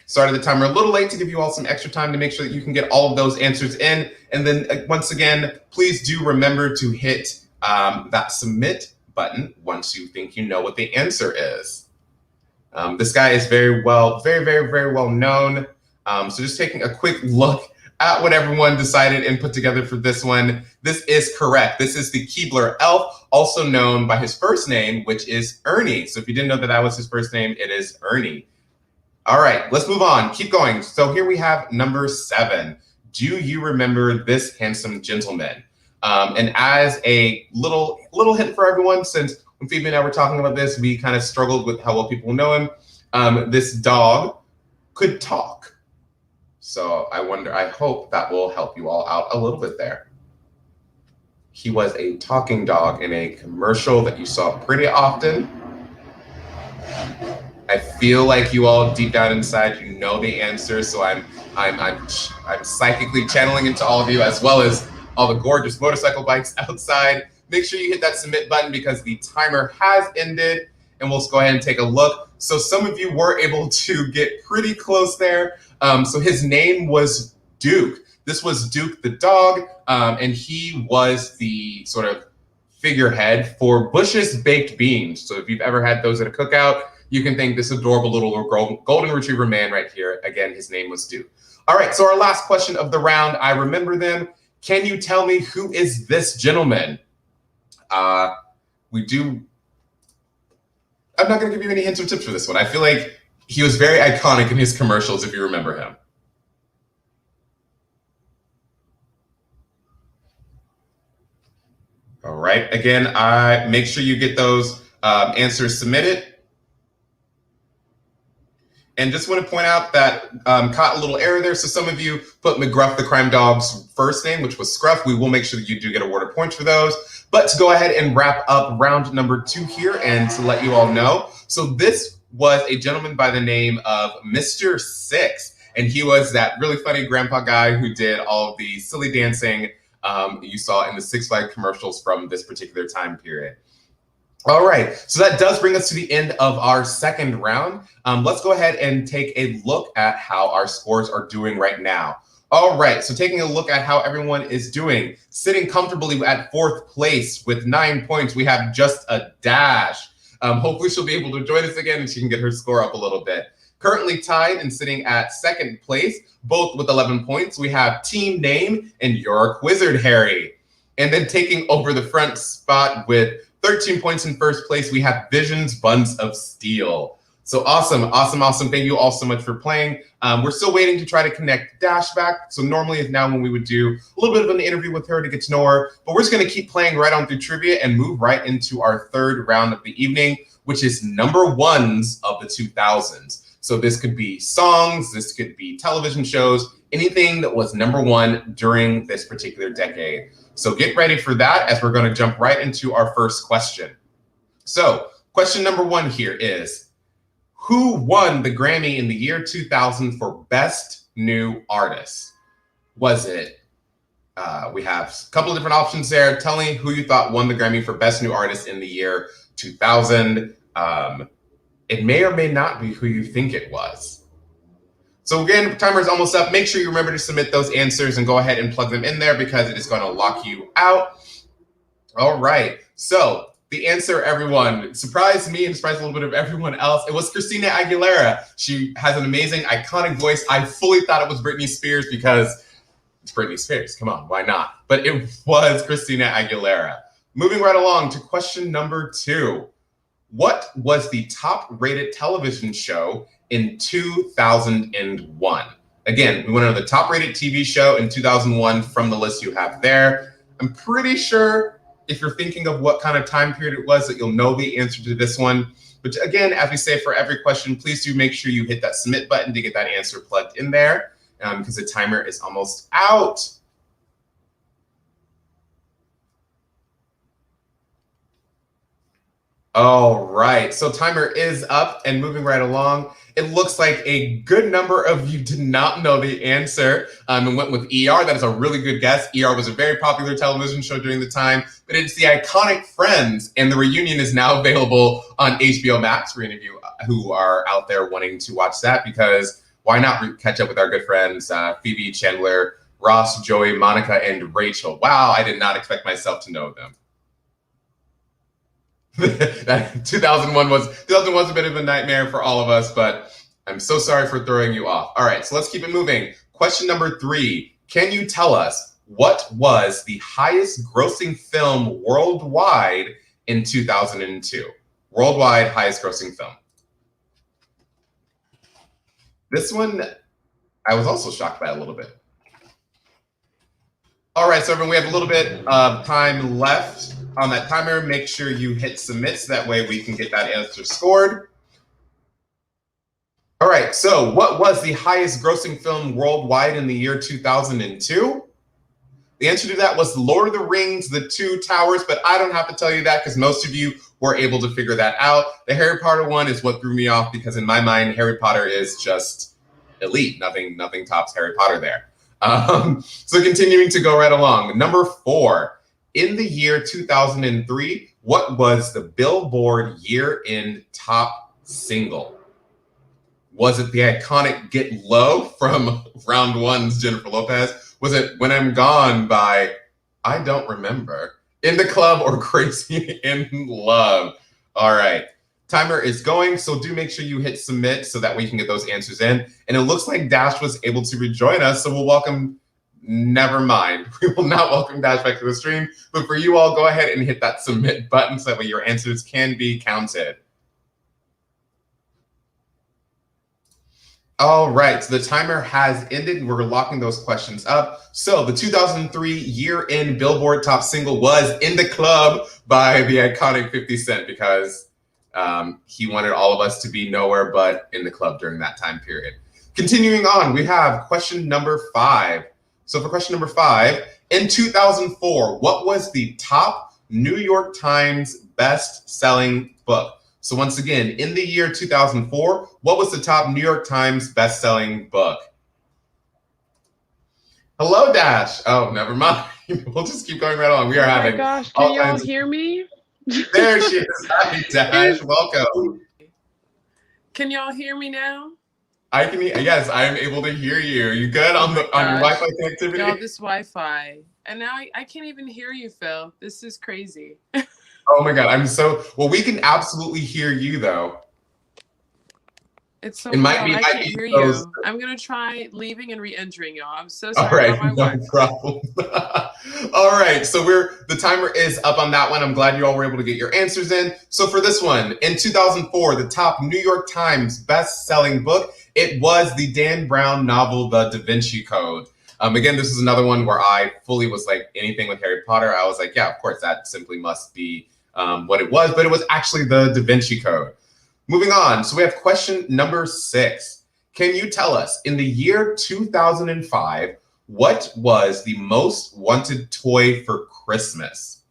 Started the timer a little late to give you all some extra time to make sure that you can get all of those answers in. And then once again, please do remember to hit that submit button once you think you know what the answer is. This guy is very, very well known. So just taking a quick look at what everyone decided and put together for this one. This is correct. This is the Keebler elf, also known by his first name, which is Ernie. So if you didn't know that that was his first name, it is Ernie. All right, let's move on. Keep going. So here we have number 7. Do you remember this handsome gentleman? And as a little hint for everyone, since when Phoebe and I were talking about this, we kind of struggled with how well people know him. This dog could talk. So I hope that will help you all out a little bit there. He was a talking dog in a commercial that you saw pretty often. I feel like you all deep down inside, you know the answer. So I'm psychically channeling into all of you, as well as all the gorgeous motorcycle bikes outside. Make sure you hit that submit button because the timer has ended, and we'll go ahead and take a look. So some of you were able to get pretty close there. So his name was Duke. This was Duke the dog, and he was the sort of figurehead for Bush's baked beans. So if you've ever had those at a cookout, you can thank this adorable little golden retriever man right here. Again, his name was Duke. All right, so our last question of the round, I remember them. Can you tell me who is this gentleman? I'm not going to give you any hints or tips for this one. I feel like he was very iconic in his commercials, if you remember him. All right, again, make sure you get those answers submitted. And just want to point out that caught a little error there. So some of you put McGruff the crime dog's first name, which was Scruff. We will make sure that you do get awarded points for those. But to go ahead and wrap up round number 2 here and to let you all know. So this was a gentleman by the name of Mr. Six. And he was that really funny grandpa guy who did all of the silly dancing you saw in the Six Flags commercials from this particular time period. All right, so that does bring us to the end of our second round. Let's go ahead and take a look at how our scores are doing right now. All right, so taking a look at how everyone is doing, sitting comfortably at 4th place with 9 points, we have just a Dash. Hopefully she'll be able to join us again and she can get her score up a little bit. Currently tied and sitting at 2nd place, both with 11 points, we have Team Name and Your Wizard Harry. And then taking over the front spot with 13 points in 1st place, we have Vision's Buns of Steel. So awesome. Thank you all so much for playing. We're still waiting to try to connect Dash back. So normally is now when we would do a little bit of an interview with her to get to know her, but we're just gonna keep playing right on through trivia and move right into our 3rd round of the evening, which is number 1s of the 2000s. So this could be songs, this could be television shows, anything that was number 1 during this particular decade. So get ready for that as we're going to jump right into our first question. So question number 1 here is, who won the Grammy in the year 2000 for Best New Artist? Was it, we have a couple of different options there. Tell me who you thought won the Grammy for Best New Artist in the year 2000. It may or may not be who you think it was. So again, timer is almost up. Make sure you remember to submit those answers and go ahead and plug them in there because it is going to lock you out. All right. So the answer, everyone, surprised me and surprised a little bit of everyone else. It was Christina Aguilera. She has an amazing, iconic voice. I fully thought it was Britney Spears because it's Britney Spears. Come on, why not? But it was Christina Aguilera. Moving right along to question number 2. What was the top-rated television show in 2001? Again, we want to know the top-rated TV show in 2001 from the list you have there. I'm pretty sure if you're thinking of what kind of time period it was that you'll know the answer to this one. But again, as we say for every question, please do make sure you hit that submit button to get that answer plugged in there because the timer is almost out. All right, so timer is up and moving right along. It looks like a good number of you did not know the answer and went with ER. That is a really good guess. ER was a very popular television show during the time, but it's the iconic Friends, and the reunion is now available on HBO Max for any of you who are out there wanting to watch that, because why not catch up with our good friends, Phoebe, Chandler, Ross, Joey, Monica, and Rachel. Wow, I did not expect myself to know them. That 2001's a bit of a nightmare for all of us, but I'm so sorry for throwing you off. All right, so let's keep it moving. Question number 3. Can you tell us what was the highest grossing film worldwide in 2002? Worldwide highest grossing film. This one, I was also shocked by a little bit. All right, so everyone, we have a little bit of time left on that timer. Make sure you hit submit so that way we can get that answer scored. All right, so what was the highest grossing film worldwide in the year 2002? The answer to that was Lord of the Rings, The Two Towers, but I don't have to tell you that because most of you were able to figure that out. The Harry Potter one is what threw me off because in my mind, Harry Potter is just elite. Nothing tops Harry Potter there. So continuing to go right along. Number 4, in the year 2003, what was the Billboard year-end top single? Was it the iconic Get Low from Round One's Jennifer Lopez? Was it When I'm Gone by, I don't remember, In the Club, or Crazy in Love? All right. Timer is going, so do make sure you hit submit so that we can get those answers in. And it looks like Dash was able to rejoin us, so we'll welcome, never mind. We will not welcome Dash back to the stream, but for you all, go ahead and hit that submit button so that way your answers can be counted. All right, so the timer has ended. We're locking those questions up. So the 2003 year-end Billboard top single was In the Club by the iconic 50 Cent because he wanted all of us to be nowhere but in the club during that time period. Continuing on, we have question number 5. So for question number 5, in 2004, what was the top New York Times best-selling book? So once again, in the year 2004, what was the top New York Times best-selling book? Hello, Dash. Oh, never mind. We'll just keep going right along. We are having. Oh my gosh, can y'all hear me? There she is. Hi, Dash. Welcome. Can y'all hear me now? I can. Yes, I am able to hear you. You good on your Wi-Fi connectivity? Y'all, this Wi-Fi, and now I can't even hear you, Phil. This is crazy. Oh my God, well. We can absolutely hear you though. It's so loud. I can't hear you. I'm gonna try leaving and re-entering, y'all. I'm so sorry about my no problem. All right, so the timer is up on that one. I'm glad you all were able to get your answers in. So for this one, in 2004, the top New York Times best-selling book, it was the Dan Brown novel, The Da Vinci Code. Again, this is another one where I fully was like, anything with Harry Potter, I was like, yeah, of course, that simply must be what it was, but it was actually the Da Vinci Code. Moving on, so we have question number 6. Can you tell us, in the year 2005, what was the most wanted toy for Christmas?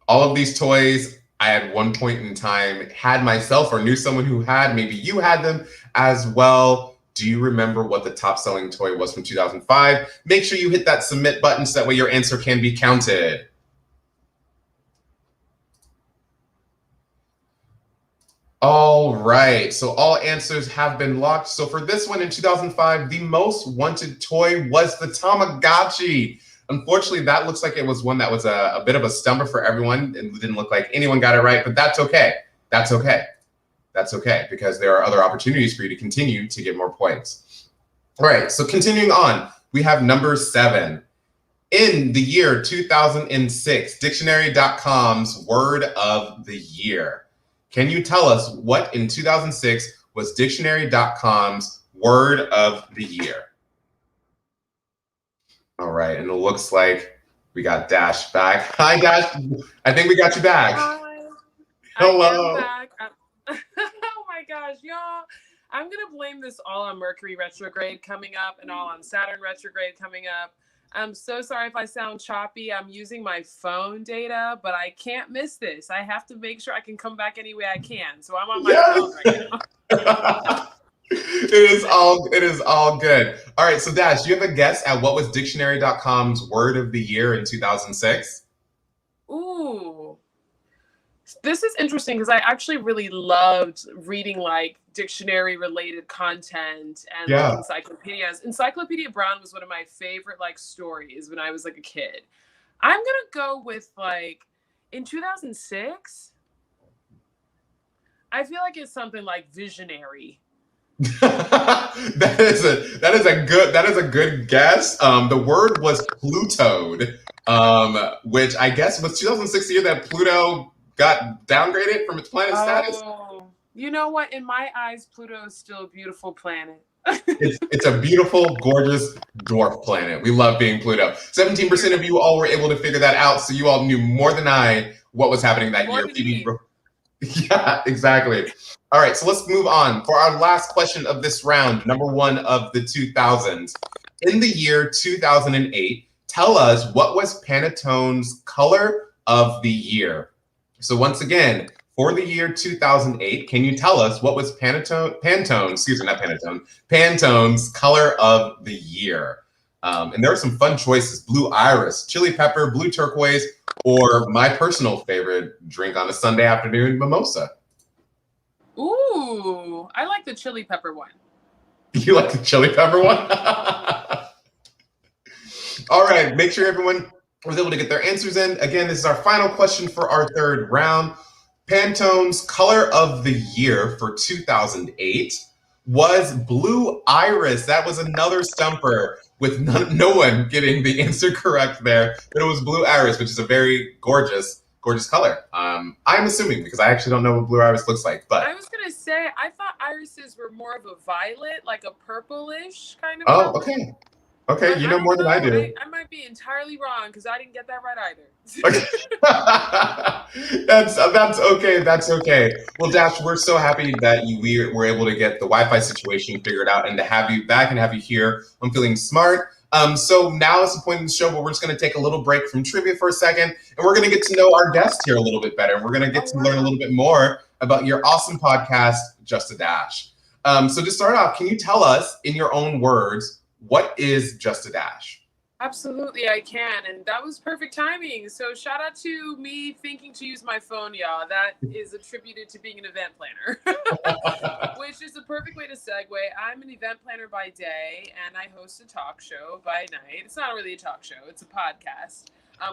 All of these toys, I at one point in time had myself or knew someone who had, maybe you had them as well. Do you remember what the top selling toy was from 2005? Make sure you hit that submit button so that way your answer can be counted. All right, so all answers have been locked. So for this one in 2005, the most wanted toy was the Tamagotchi. Unfortunately, that looks like it was one that was a bit of a stumper for everyone. It didn't look like anyone got it right, but that's okay. That's okay. That's okay, because there are other opportunities for you to continue to get more points. All right, so continuing on, we have number 7. In the year 2006, Dictionary.com's word of the year. Can you tell us what in 2006 was Dictionary.com's word of the year? All right, and it looks like we got Dash back. Hi, Dash. I think we got you back. Hi. Hello. I am back. Oh my gosh, y'all. I'm going to blame this all on Mercury retrograde coming up and all on Saturn retrograde coming up. I'm so sorry if I sound choppy. I'm using my phone data, but I can't miss this. I have to make sure I can come back any way I can. So I'm on my phone right now. It is all good. All right, so Dash, do you have a guess at what was Dictionary.com's word of the year in 2006? Ooh. This is interesting because I actually really loved reading like dictionary related content and like encyclopedias. Encyclopedia Brown was one of my favorite like stories when I was like a kid. I'm gonna go with like In 2006, I feel like it's something like visionary. That is a good guess. The word was Plutoed, which I guess was 2006 the year that Pluto got downgraded from its planet status. You know what? In my eyes, Pluto is still a beautiful planet. It's a beautiful, gorgeous dwarf planet. We love being Pluto. 17% of you all were able to figure that out, so you all knew more than I what was happening that More year. than me. Yeah, exactly. All right, so let's move on. For our last question of this round, number one of the 2000s. In the year 2008, tell us what was Pantone's color of the year? So once again, for the year 2008, can you tell us what was Pantone's color of the year? And there are some fun choices: blue iris, chili pepper, blue turquoise, or my personal favorite drink on a Sunday afternoon, mimosa. Ooh, I like the chili pepper one. You like the chili pepper one? All right, make sure everyone was able to get their answers in. Again, this is our final question for our third round. Pantone's color of the year for 2008 was blue iris. That was another stumper with no one getting the answer correct there. But it was blue iris, which is a very gorgeous color. I'm assuming, because I actually don't know what blue iris looks like. But I was gonna say, I thought irises were more of a violet, like a purplish kind of oh, color. okay. Okay, But you know more than I do. I might be entirely wrong because I didn't get that right either. Okay. That's okay. That's okay. Well, Dash, we're so happy that we were able to get the Wi-Fi situation figured out and to have you back and have you here on Feeling Smart. So now is the point in the show where we're just going to take a little break from trivia for a second, and we're going to get to know our guest here a little bit better. We're going to get to learn a little bit more about your awesome podcast, Just a Dash. So to start off, can you tell us in your own words, what is Just a Dash? Absolutely, I can. And that was perfect timing. So shout out to me thinking to use my phone, y'all. That is attributed to being an event planner, which is a perfect way to segue. I'm an event planner by day, and I host a talk show by night. It's not really a talk show. It's a podcast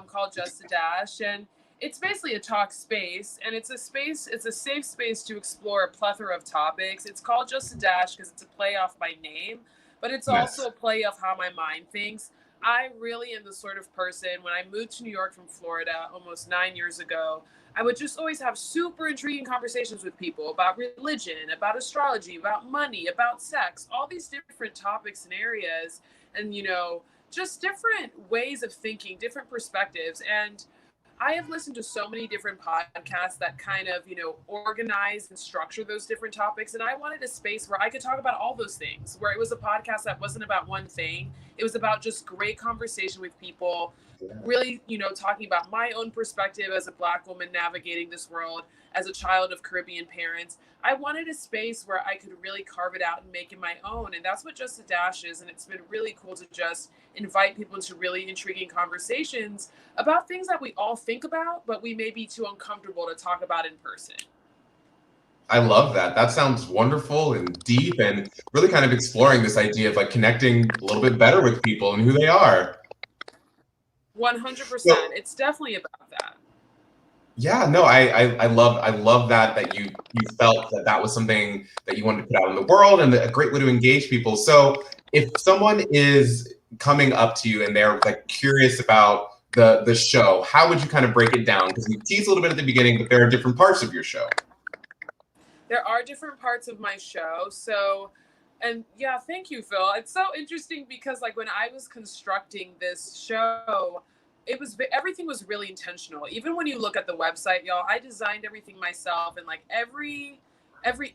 called Just a Dash. And it's basically a talk space, and it's a safe space to explore a plethora of topics. It's called Just a Dash because it's a play off my name, but it's also a play of how my mind thinks. I really am the sort of person, when I moved to New York from Florida almost 9 years ago, I would just always have super intriguing conversations with people about religion, about astrology, about money, about sex, all these different topics and areas, and, just different ways of thinking, different perspectives. And I have listened to so many different podcasts that kind of, organize and structure those different topics. And I wanted a space where I could talk about all those things, where it was a podcast that wasn't about one thing. It was about just great conversation with people, really, talking about my own perspective as a Black woman navigating this world, as a child of Caribbean parents. I wanted a space where I could really carve it out and make it my own. And that's what Just a Dash is. And it's been really cool to just invite people into really intriguing conversations about things that we all think about, but we may be too uncomfortable to talk about in person. I love that. That sounds wonderful and deep, and really kind of exploring this idea of like connecting a little bit better with people and who they are. 100%. It's definitely about that. Yeah, no, I love that you felt that was something that you wanted to put out in the world and a great way to engage people. So if someone is coming up to you and they're like curious about the show, how would you kind of break it down? Because we teased a little bit at the beginning, but there are different parts of your show. There are different parts of my show. So, and yeah, thank you, Phil. It's so interesting because like when I was constructing this show, everything was really intentional. Even when you look at the website, y'all, I designed everything myself, and like every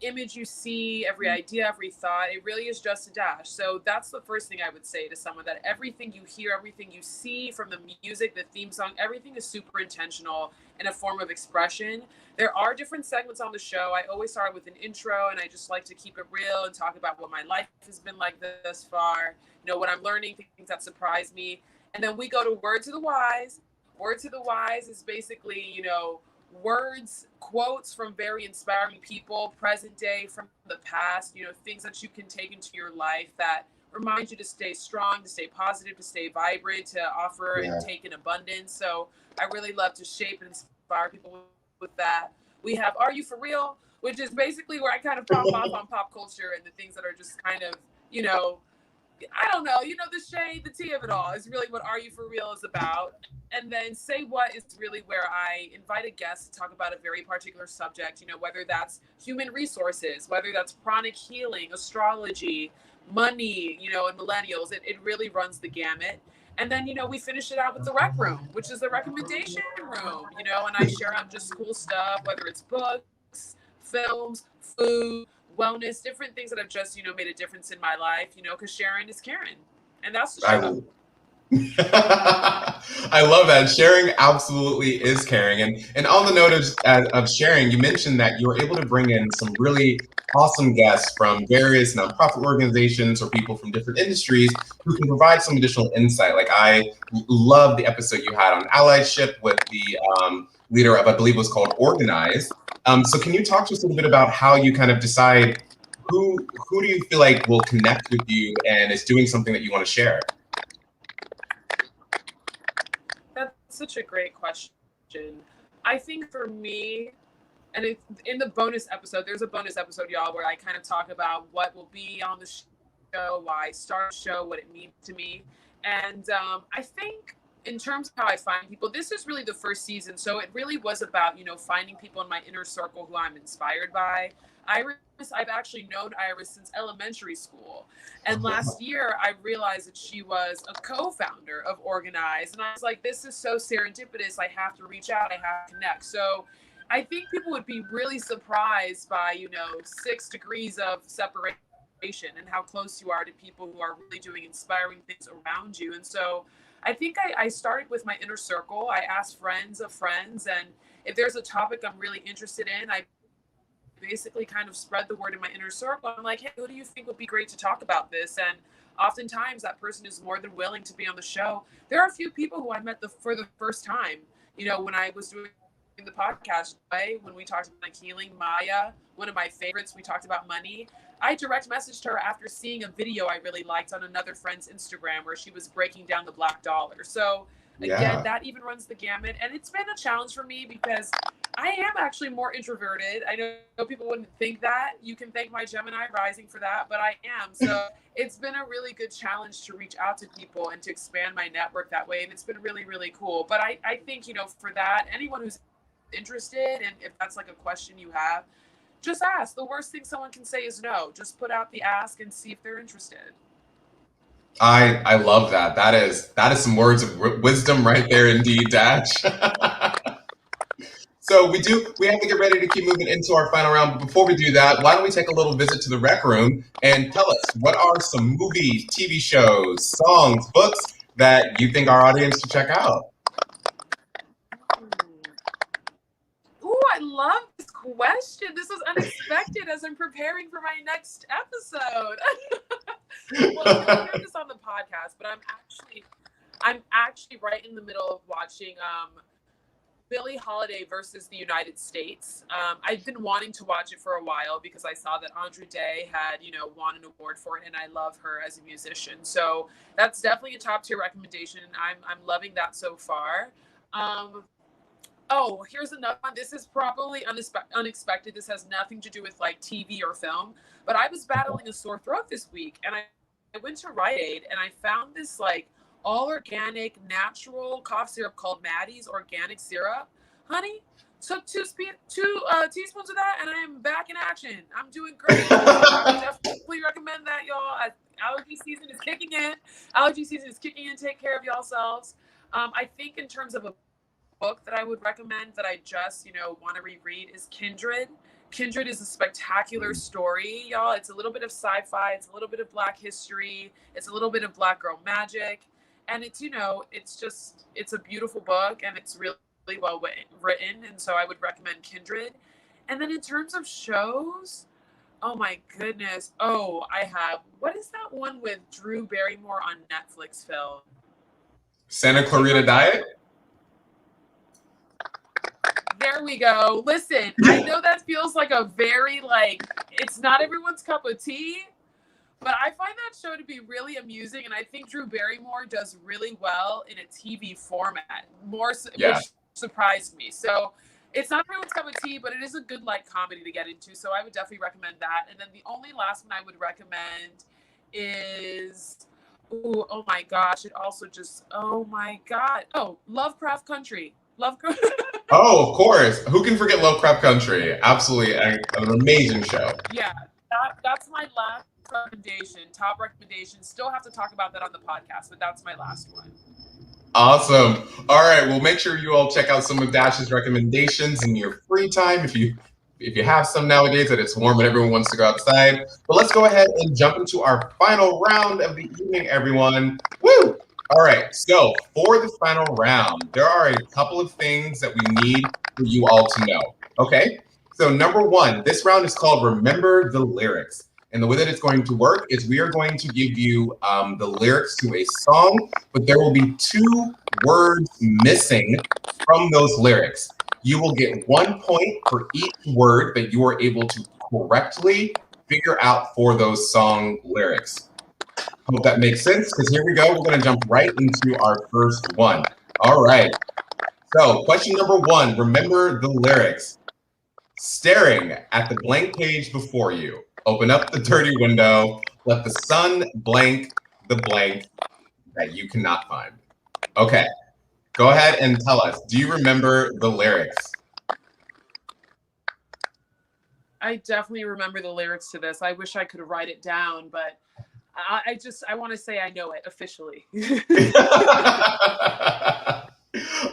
image you see, every idea, every thought, it really is just a dash. So that's the first thing I would say to someone, that everything you hear, everything you see, from the music, the theme song, everything is super intentional in a form of expression. There are different segments on the show. I always start with an intro, and I just like to keep it real and talk about what my life has been like thus far, what I'm learning, things that surprise me. And then we go to Word to the Wise. Word to the Wise is basically, words, quotes from very inspiring people, present day, from the past, things that you can take into your life that remind you to stay strong, to stay positive, to stay vibrant, to offer and take in abundance. So I really love to shape and inspire people with that. We have Are You For Real, which is basically where I kind of pop off on pop culture and the things that are just kind of, you know, I don't know, you know, the shade, the tea of it all is really what Are You For Real is about. And then Say What is really where I invite a guest to talk about a very particular subject, you know, whether that's human resources, whether that's chronic healing, astrology, money, you know, and millennials. It really runs the gamut. And then, you know, we finish it out with the rec room, which is the recommendation room, you know, and I share out just cool stuff, whether it's books, films, food, wellness, different things that have just, you know, made a difference in my life, you know, because Sharon is Karen. And that's the show. I love that. Sharing absolutely is caring. And on the note of sharing, you mentioned that you were able to bring in some really awesome guests from various nonprofit organizations or people from different industries who can provide some additional insight. Like I love the episode you had on allyship with the leader of, I believe it was called Organize. So can you talk to us a little bit about how you kind of decide who do you feel like will connect with you and is doing something that you want to share? That's such a great question. I think for me, and it's in the bonus episode, there's a bonus episode, y'all, where I kind of talk about what will be on the show, why I start the show, what it means to me. And I think in terms of how I find people, this is really the first season. So it really was about, you know, finding people in my inner circle who I'm inspired by. I've actually known Iris since elementary school. And last year, I realized that she was a co-founder of Organize. And I was like, this is so serendipitous. I have to reach out. I have to connect. So I think people would be really surprised by, you know, 6 degrees of separation and how close you are to people who are really doing inspiring things around you. And so I think I started with my inner circle. I asked friends of friends. And if there's a topic I'm really interested in, I basically kind of spread the word in my inner circle. I'm like, hey, who do you think would be great to talk about this? And oftentimes that person is more than willing to be on the show. There are a few people who I met for the first time, you know, when I was doing the podcast, right? When we talked about like healing, Maya, one of my favorites, we talked about money. I direct messaged her after seeing a video I really liked on another friend's Instagram where she was breaking down the black dollar. So again, that even runs the gamut. And it's been a challenge for me because I am actually more introverted. I know people wouldn't think that. You can thank my Gemini rising for that, but I am. So it's been a really good challenge to reach out to people and to expand my network that way. And it's been really, really cool. But I think, you know, for that, anyone who's interested, and if that's like a question you have, just ask. The worst thing someone can say is no. Just put out the ask and see if they're interested. I love that. That is some words of wisdom right there, indeed, Dash. So we have to get ready to keep moving into our final round. But before we do that, why don't we take a little visit to the rec room and tell us what are some movies, TV shows, songs, books that you think our audience should check out? Ooh, I love this question. This was unexpected as I'm preparing for my next episode. Well, you'll hear this on the podcast, but I'm actually right in the middle of watching Billie Holiday versus the United States. I've been wanting to watch it for a while because I saw that Andra Day had, you know, won an award for it, and I love her as a musician. So that's definitely a top tier recommendation. I'm loving that so far. Oh, here's another one. This is probably unexpected. This has nothing to do with like TV or film, but I was battling a sore throat this week, and I went to Rite Aid and I found this like all organic natural cough syrup called Maddie's Organic Syrup. Honey, took two teaspoons of that and I am back in action. I'm doing great. I would definitely recommend that, y'all. Allergy season is kicking in. Take care of yourselves. I think in terms of a book that I would recommend that I just, you know, want to reread is Kindred. Kindred is a spectacular story, y'all. It's a little bit of sci-fi. It's a little bit of Black history. It's a little bit of Black girl magic. And it's, you know, it's a beautiful book and it's really, really well written. And so I would recommend Kindred. And then in terms of shows, oh my goodness. Oh, what is that one with Drew Barrymore on Netflix, Phil? Santa Clarita Diet? There we go. Listen, I know that feels like a very, like, it's not everyone's cup of tea, but I find that show to be really amusing, and I think Drew Barrymore does really well in a TV format. More so, yeah. surprised me. So it's not everyone's cup of tea, but it is a good like comedy to get into. So I would definitely recommend that. And then the only last one I would recommend is, ooh, oh my gosh, it also just, oh my God. Oh, Lovecraft Country. Lovecraft. Oh, of course. Who can forget Lovecraft Country? Absolutely an amazing show. Yeah, that's my last recommendation. Top recommendation. Still have to talk about that on the podcast, but that's my last one. Awesome. All right. Well, make sure you all check out some of Dash's recommendations in your free time if you have some nowadays that it's warm and everyone wants to go outside. But let's go ahead and jump into our final round of the evening, everyone. Woo! All right. So for the final round, there are a couple of things that we need for you all to know. Okay. So number one, this round is called Remember the Lyrics. And the way that it's going to work is we are going to give you the lyrics to a song, but there will be 2 words missing from those lyrics. You will get 1 point for each word that you are able to correctly figure out for those song lyrics. Hope that makes sense, because here we go. We're going to jump right into our first one. All right. So question number 1, remember the lyrics. Staring at the blank page before you. Open up the dirty window. Let the sun blank the blank that you cannot find. Okay. Go ahead and tell us. Do you remember the lyrics? I definitely remember the lyrics to this. I wish I could write it down, but I want to say I know it officially.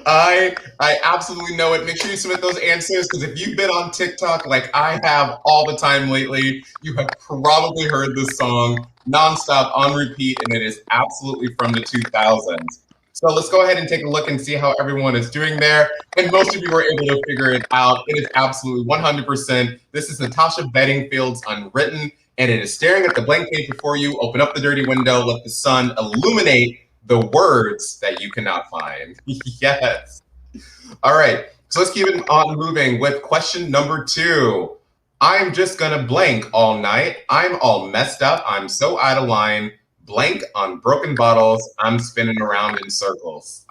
I absolutely know it. Make sure you submit those answers, because if you've been on TikTok like I have all the time lately, you have probably heard this song nonstop on repeat, and it is absolutely from the 2000s. So let's go ahead and take a look and see how everyone is doing there. And most of you were able to figure it out. It is absolutely 100%. This is Natasha Bedingfield's Unwritten, and it is staring at the blank page before you. Open up the dirty window. Let the sun illuminate the words that you cannot find. Yes. All right. So let's keep it on moving with question number 2. I'm just gonna blank all night. I'm all messed up. I'm so out of line. Blank on broken bottles. I'm spinning around in circles.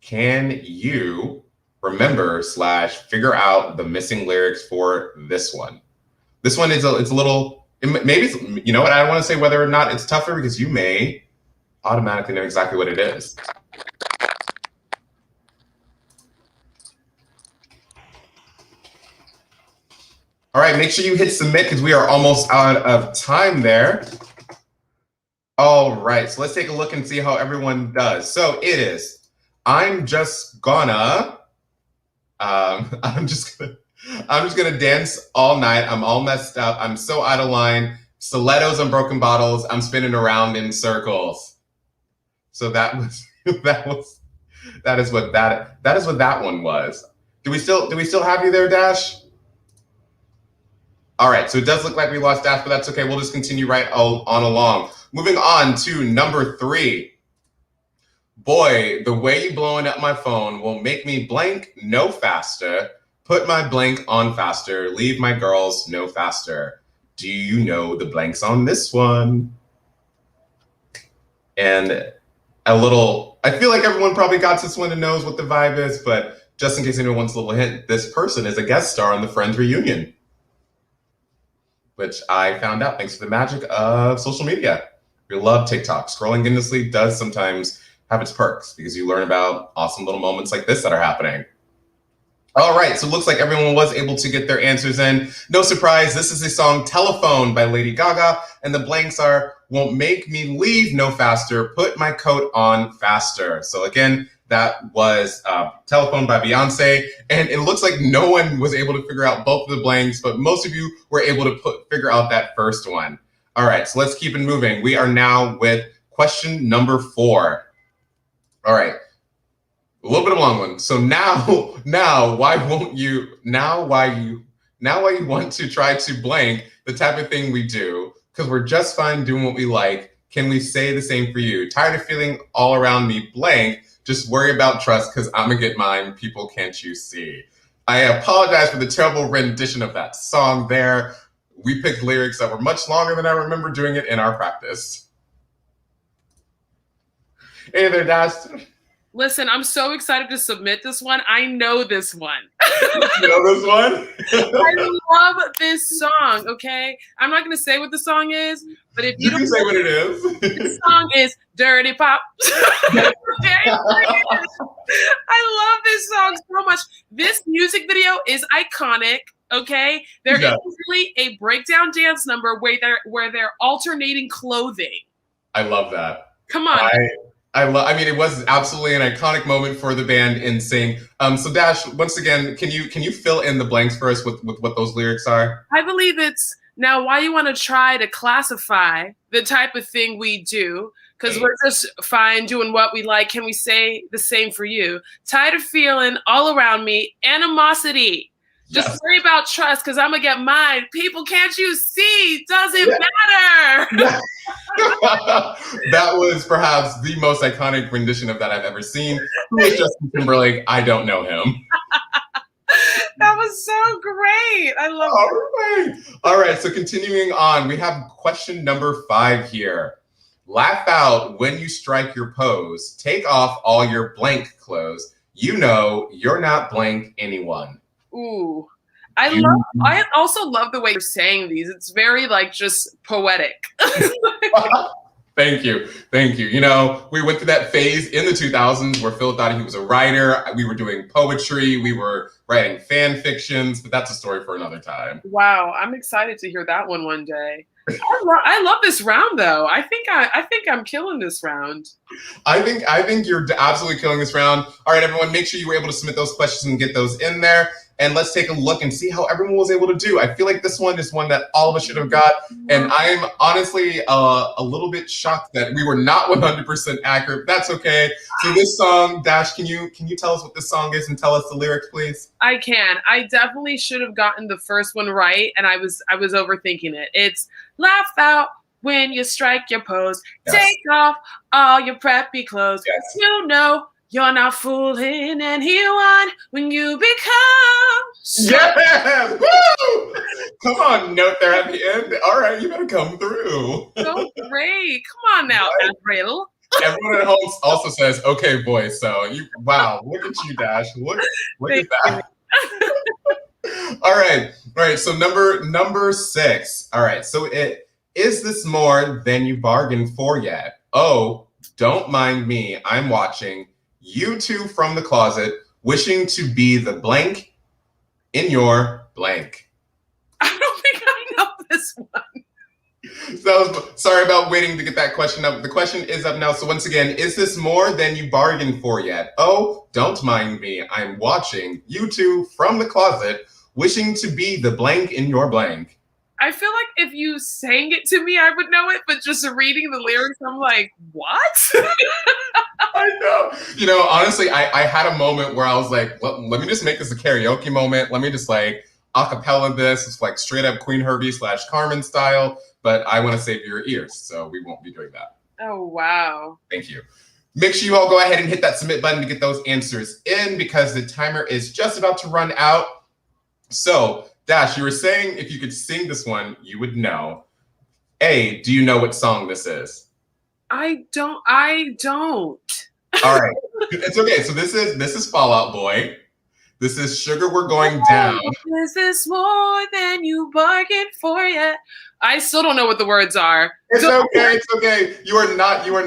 Can you remember / figure out the missing lyrics for this one? This one is it's a little, maybe it's, you know what? I don't want to say whether or not it's tougher, because you may automatically know exactly what it is. All right, make sure you hit submit, because we are almost out of time there. All right, so let's take a look and see how everyone does. So it is, I'm just gonna dance all night. I'm all messed up. I'm so out of line. Stilettos on broken bottles. I'm spinning around in circles. So that is what that one was. Do we still have you there, Dash? All right, so it does look like we lost Dash, but that's okay. We'll just continue right on along. Moving on to number 3. Boy, the way you blowing up my phone will make me blank no faster. Put my blank on faster. Leave my girls no faster. Do you know the blanks on this one? And I feel like everyone probably got this one and knows what the vibe is, but just in case anyone wants a little hint, this person is a guest star on the Friends reunion, which I found out thanks to the magic of social media. We love TikTok. Scrolling endlessly does sometimes have its perks, because you learn about awesome little moments like this that are happening. All right, so it looks like everyone was able to get their answers in. No surprise, this is the song Telephone by Lady Gaga, and the blanks are, won't make me leave no faster, put my coat on faster. So again, that was Telephone by Beyonce, and it looks like no one was able to figure out both of the blanks, but most of you were able to figure out that first one. All right, so let's keep it moving. We are now with question number 4. All right. A little bit of a long one. So now why you want to try to blank the type of thing we do, because we're just fine doing what we like. Can we say the same for you? Tired of feeling all around me blank. Just worry about trust, because I'm gonna get mine. People, can't you see? I apologize for the terrible rendition of that song there. We picked lyrics that were much longer than I remember doing it in our practice. Hey there, Dash. Listen, I'm so excited to submit this one. I know this one. You know this one? I love this song, okay? I'm not going to say what the song is, but if You you can don't say what it is. this song is Dirty Pop. I love this song so much. This music video is iconic, okay? There Yeah. is really a breakdown dance number where they're alternating clothing. I love that. Come on. I mean, it was absolutely an iconic moment for the band in Sing. So Dash, once again, can you fill in the blanks for us with what those lyrics are? I believe it's now why you want to try to classify the type of thing we do, because we're just fine doing what we like. Can we say the same for you? Tired of feeling all around me animosity. Just worry about trust, because I'm going to get mine. People, can't you see? Doesn't matter. Yeah. That was perhaps the most iconic rendition of that I've ever seen. Who is Justin Timberlake? I don't know him. That was so great. I love it. All right. So continuing on, we have question number 5 here. Laugh out when you strike your pose. Take off all your blank clothes. You know you're not blank anyone. Ooh. I also love the way you're saying these. It's very like just poetic. Thank you. You know, we went through that phase in the 2000s where Phil thought he was a writer. We were doing poetry. We were writing fan fictions, but that's a story for another time. Wow. I'm excited to hear that one day. I love this round though. I think I'm killing this round. I think you're absolutely killing this round. All right, everyone, make sure you were able to submit those questions and get those in there. And let's take a look and see how everyone was able to do. I feel like this one is one that all of us should have got. And I'm honestly a little bit shocked that we were not 100% accurate. That's okay. So this song, Dash, can you tell us what this song is and tell us the lyrics, please? I can. I definitely should have gotten the first one right, and I was overthinking it. It's laugh out when you strike your pose. Yes. Take off all your preppy clothes. Yes. You know you're not fooling anyone when you become. Yes! Woo! Come on, note there at the end. All right, you better come through. So great. Come on now, Gabriel. Everyone at home also says, "Okay, boys." So wow, look at you, Dash. Look at that. All right. So number 6. All right. So is this more than you bargained for yet? Oh, don't mind me. I'm watching. You two from the closet, wishing to be the blank in your blank. I don't think I know this one. So sorry about waiting to get that question up. The question is up now. So once again, is this more than you bargained for yet? Oh, don't mind me. I'm watching. You two from the closet, wishing to be the blank in your blank. I feel like if you sang it to me, I would know it, but just reading the lyrics, I'm like, what? I know. You know, honestly, I had a moment where I was like, well, let me just make this a karaoke moment. Let me just like acapella this. It's like straight up Queen Herbie / Carmen style, but I want to save your ears, so we won't be doing that. Oh, wow. Thank you. Make sure you all go ahead and hit that submit button to get those answers in because the timer is just about to run out. So, Dash, you were saying if you could sing this one, you would know. A, do you know what song this is? I don't. All right. It's okay. So this is Fall Out Boy. This is Sugar We're Going Down. Is this more than you bargained for yet? I still don't know what the words are. It's okay. You are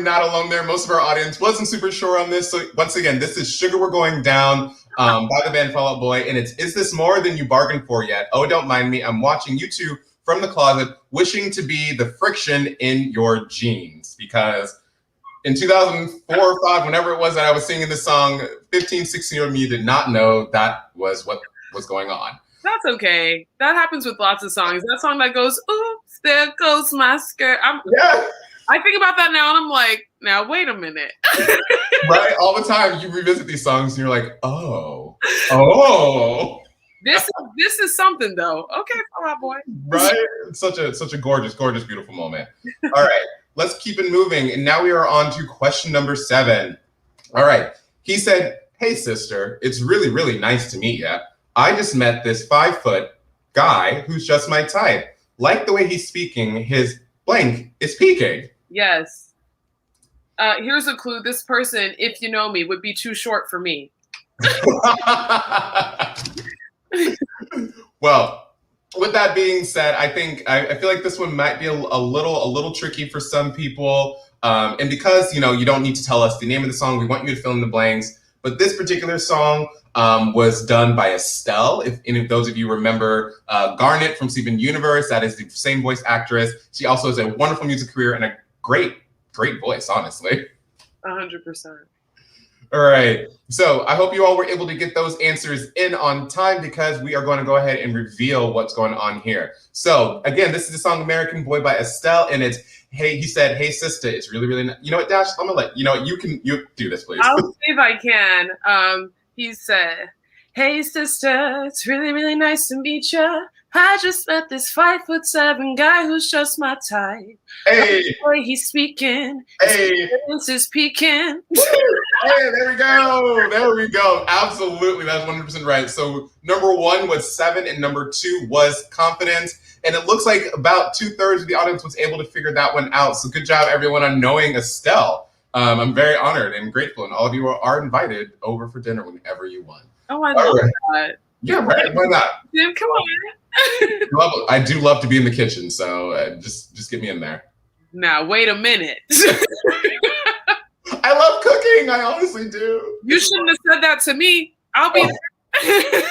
not alone there. Most of our audience wasn't super sure on this. So once again, this is Sugar We're Going Down by the band Fall Out Boy. And it's, is this more than you bargained for yet? Oh, don't mind me. I'm watching you two from the closet, wishing to be the friction in your jeans. Because in 2004 or 5, whenever it was that I was singing this song, 15, 16-year-old me did not know that was what was going on. That's okay. That happens with lots of songs. That song that goes, oops, there goes my skirt. I think about that now and I'm like, now wait a minute. Right? All the time you revisit these songs and you're like, oh. This is something though. Okay, Fall Out Boy. Right? It's such a gorgeous, gorgeous, beautiful moment. All right, let's keep it moving. And now we are on to question number 7. All right. He said, hey sister, it's really, really nice to meet ya. I just met this 5-foot guy who's just my type. Like the way he's speaking, his blank is peaking. Yes. Here's a clue. This person, if you know me, would be too short for me. Well, with that being said, I feel like this one might be a little tricky for some people. And because, you don't need to tell us the name of the song, we want you to fill in the blanks. But this particular song was done by Estelle. If any of those of you remember Garnet from Steven Universe, that is the same voice actress. She also has a wonderful music career and a great voice, honestly. 100%. All right. So I hope you all were able to get those answers in on time, because we are going to go ahead and reveal what's going on here. So again, this is the song American Boy by Estelle, and it's, hey, he said, hey, sister, it's really, really nice. You know what, Dash? I'm going to let, you do this, please. I'll see if I can. He said, hey, sister, it's really, really nice to meet ya. I just met this 5'7" guy who's just my type. Hey. The way he's speaking. Hey. This is peaking. Hey, there we go. There we go. Absolutely. That's 100% right. So number 1 was 7 and number 2 was confidence. And it looks like about 2/3 of the audience was able to figure that one out. So good job, everyone, on knowing Estelle. I'm very honored and grateful. And all of you are invited over for dinner whenever you want. Oh, I love that. Yeah, right. Why not? Dude, come on. I do love to be in the kitchen, so just get me in there. Now, wait a minute. I love cooking. I honestly do. You shouldn't have said that to me. I'll be there.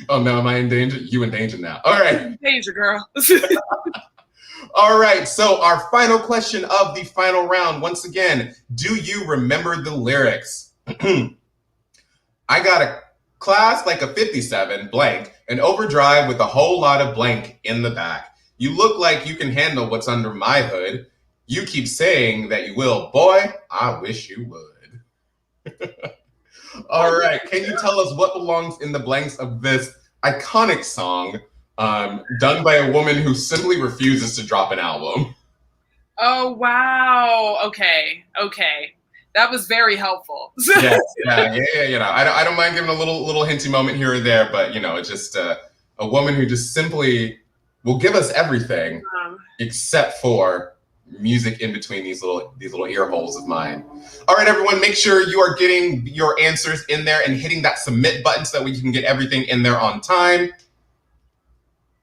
Oh, no, am I in danger? You in danger now. All right. In danger, girl. All right, so our final question of the final round. Once again, do you remember the lyrics? I got a class like a 57 blank, an overdrive with a whole lot of blank in the back. You look like you can handle what's under my hood. You keep saying that you will. Boy, I wish you would. All right, can you tell us what belongs in the blanks of this iconic song done by a woman who simply refuses to drop an album? Oh, wow. Okay. That was very helpful. Yes, yeah. I don't mind giving a little hinty moment here or there, but it's just a woman who just simply will give us everything except for music in between these little ear holes of mine. All right, everyone, make sure you are getting your answers in there and hitting that submit button so that we can get everything in there on time.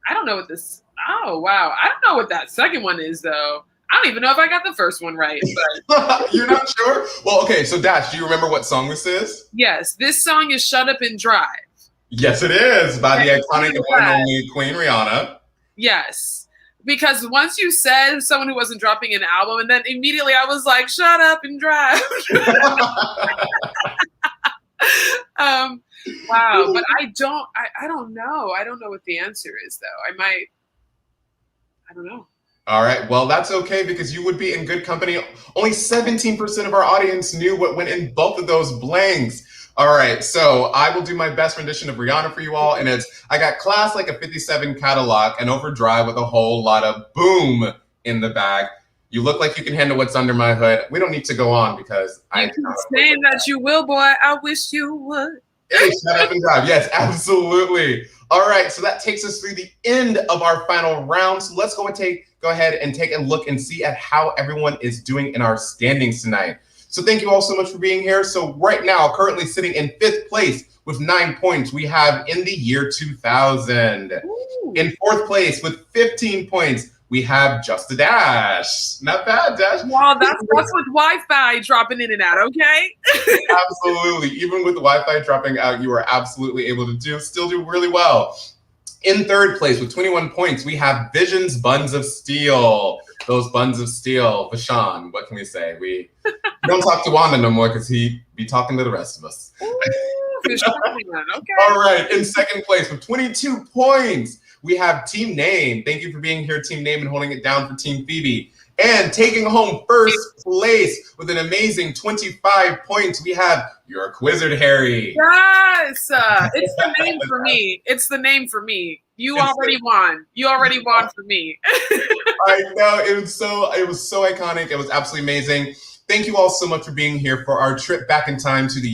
I don't know what this. Oh, wow. I don't know what that second one is, though. I don't even know if I got the first one right. But You're not sure? Well, okay, so Dash, do you remember what song this is? yes, this song is Shut Up and Drive. Yes, it is, by the iconic and one and only Queen Rihanna. Yes. Because once you said someone who wasn't dropping an album, and then immediately I was like, shut up and drive. Wow. But I don't know. I don't know what the answer is, though. I don't know. All right. Well, that's okay, because you would be in good company. Only 17% of our audience knew what went in both of those blanks. All right. So I will do my best rendition of Rihanna for you all. And it's, I got class like a 57 Cadillac and overdrive with a whole lot of boom in the back. You look like you can handle what's under my hood. We don't need to go on because you keep saying that you will, boy. I wish you would. Hey, shut up and drive. Yes, absolutely. All right. So that takes us through the end of our final round. So let's go ahead and take a look and see at how everyone is doing in our standings tonight. So thank you all so much for being here. So right now, currently sitting in 5th place with 9 points, we have In the Year 2000. Ooh. In 4th place with 15 points, we have Just a Dash. Not bad, Dash. Well, that's with Wi-Fi dropping in and out, okay? Absolutely. Even with the Wi-Fi dropping out, you are absolutely able to still do really well. In 3rd place with 21 points, we have Vision's Buns of Steel. Those buns of steel. Vashawn, what can we say? We don't talk to Wanda no more because he be talking to the rest of us. Ooh, okay. All right. In 2nd place with 22 points, we have Team Name. Thank you for being here, Team Name, and holding it down for Team Phoebe. And taking home 1st place with an amazing 25 points, we have Your Quizzard Harry. Yes! It's the name for me. It's the name for me. You already won. You already won for me. I know. It was so iconic. It was absolutely amazing. Thank you all so much for being here for our trip back in time to the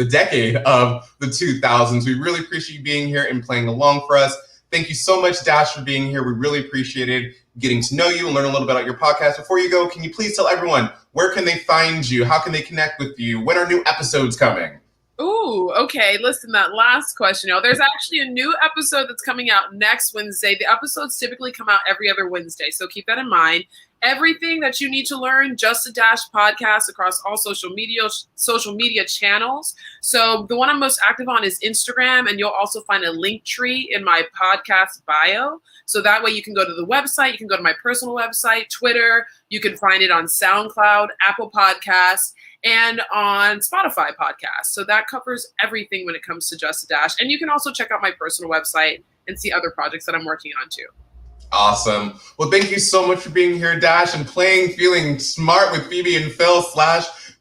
decade of the 2000s. We really appreciate you being here and playing along for us. Thank you so much, Dash, for being here. We really appreciated getting to know you and learn a little bit about your podcast. Before you go, can you please tell everyone, where can they find you? How can they connect with you? When are new episodes coming? Ooh, okay. Listen, that last question. There's actually a new episode that's coming out next Wednesday. The episodes typically come out every other Wednesday, so keep that in mind. Everything that you need to learn, Just a Dash podcast across all social media channels. So the one I'm most active on is Instagram, and you'll also find a link tree in my podcast bio. So that way you can go to the website, you can go to my personal website, Twitter, you can find it on SoundCloud, Apple Podcasts, and on Spotify podcasts. So that covers everything when it comes to Just a Dash. And you can also check out my personal website and see other projects that I'm working on too. Awesome. Well, thank you so much for being here, Dash, and playing Feeling Smart with Phoebe and Phil /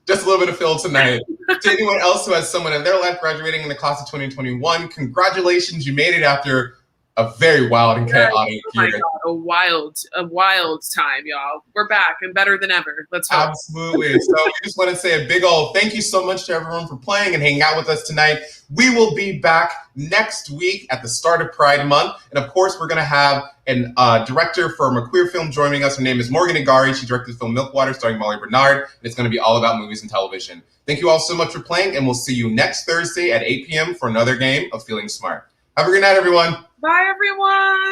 just a little bit of Phil tonight. To anyone else who has someone in their life graduating in the class of 2021, congratulations. You made it after a very wild and chaotic year. God, a wild time, y'all. We're back and better than ever. Let's hope. Absolutely. So we just want to say a big old thank you so much to everyone for playing and hanging out with us tonight. We will be back next week at the start of Pride Month. And of course, we're going to have a director from a queer film joining us. Her name is Morgan Agari. She directed the film Milkwater starring Molly Bernard. And it's going to be all about movies and television. Thank you all so much for playing. And we'll see you next Thursday at 8 p.m. for another game of Feeling Smart. Have a good night, everyone. Bye, everyone.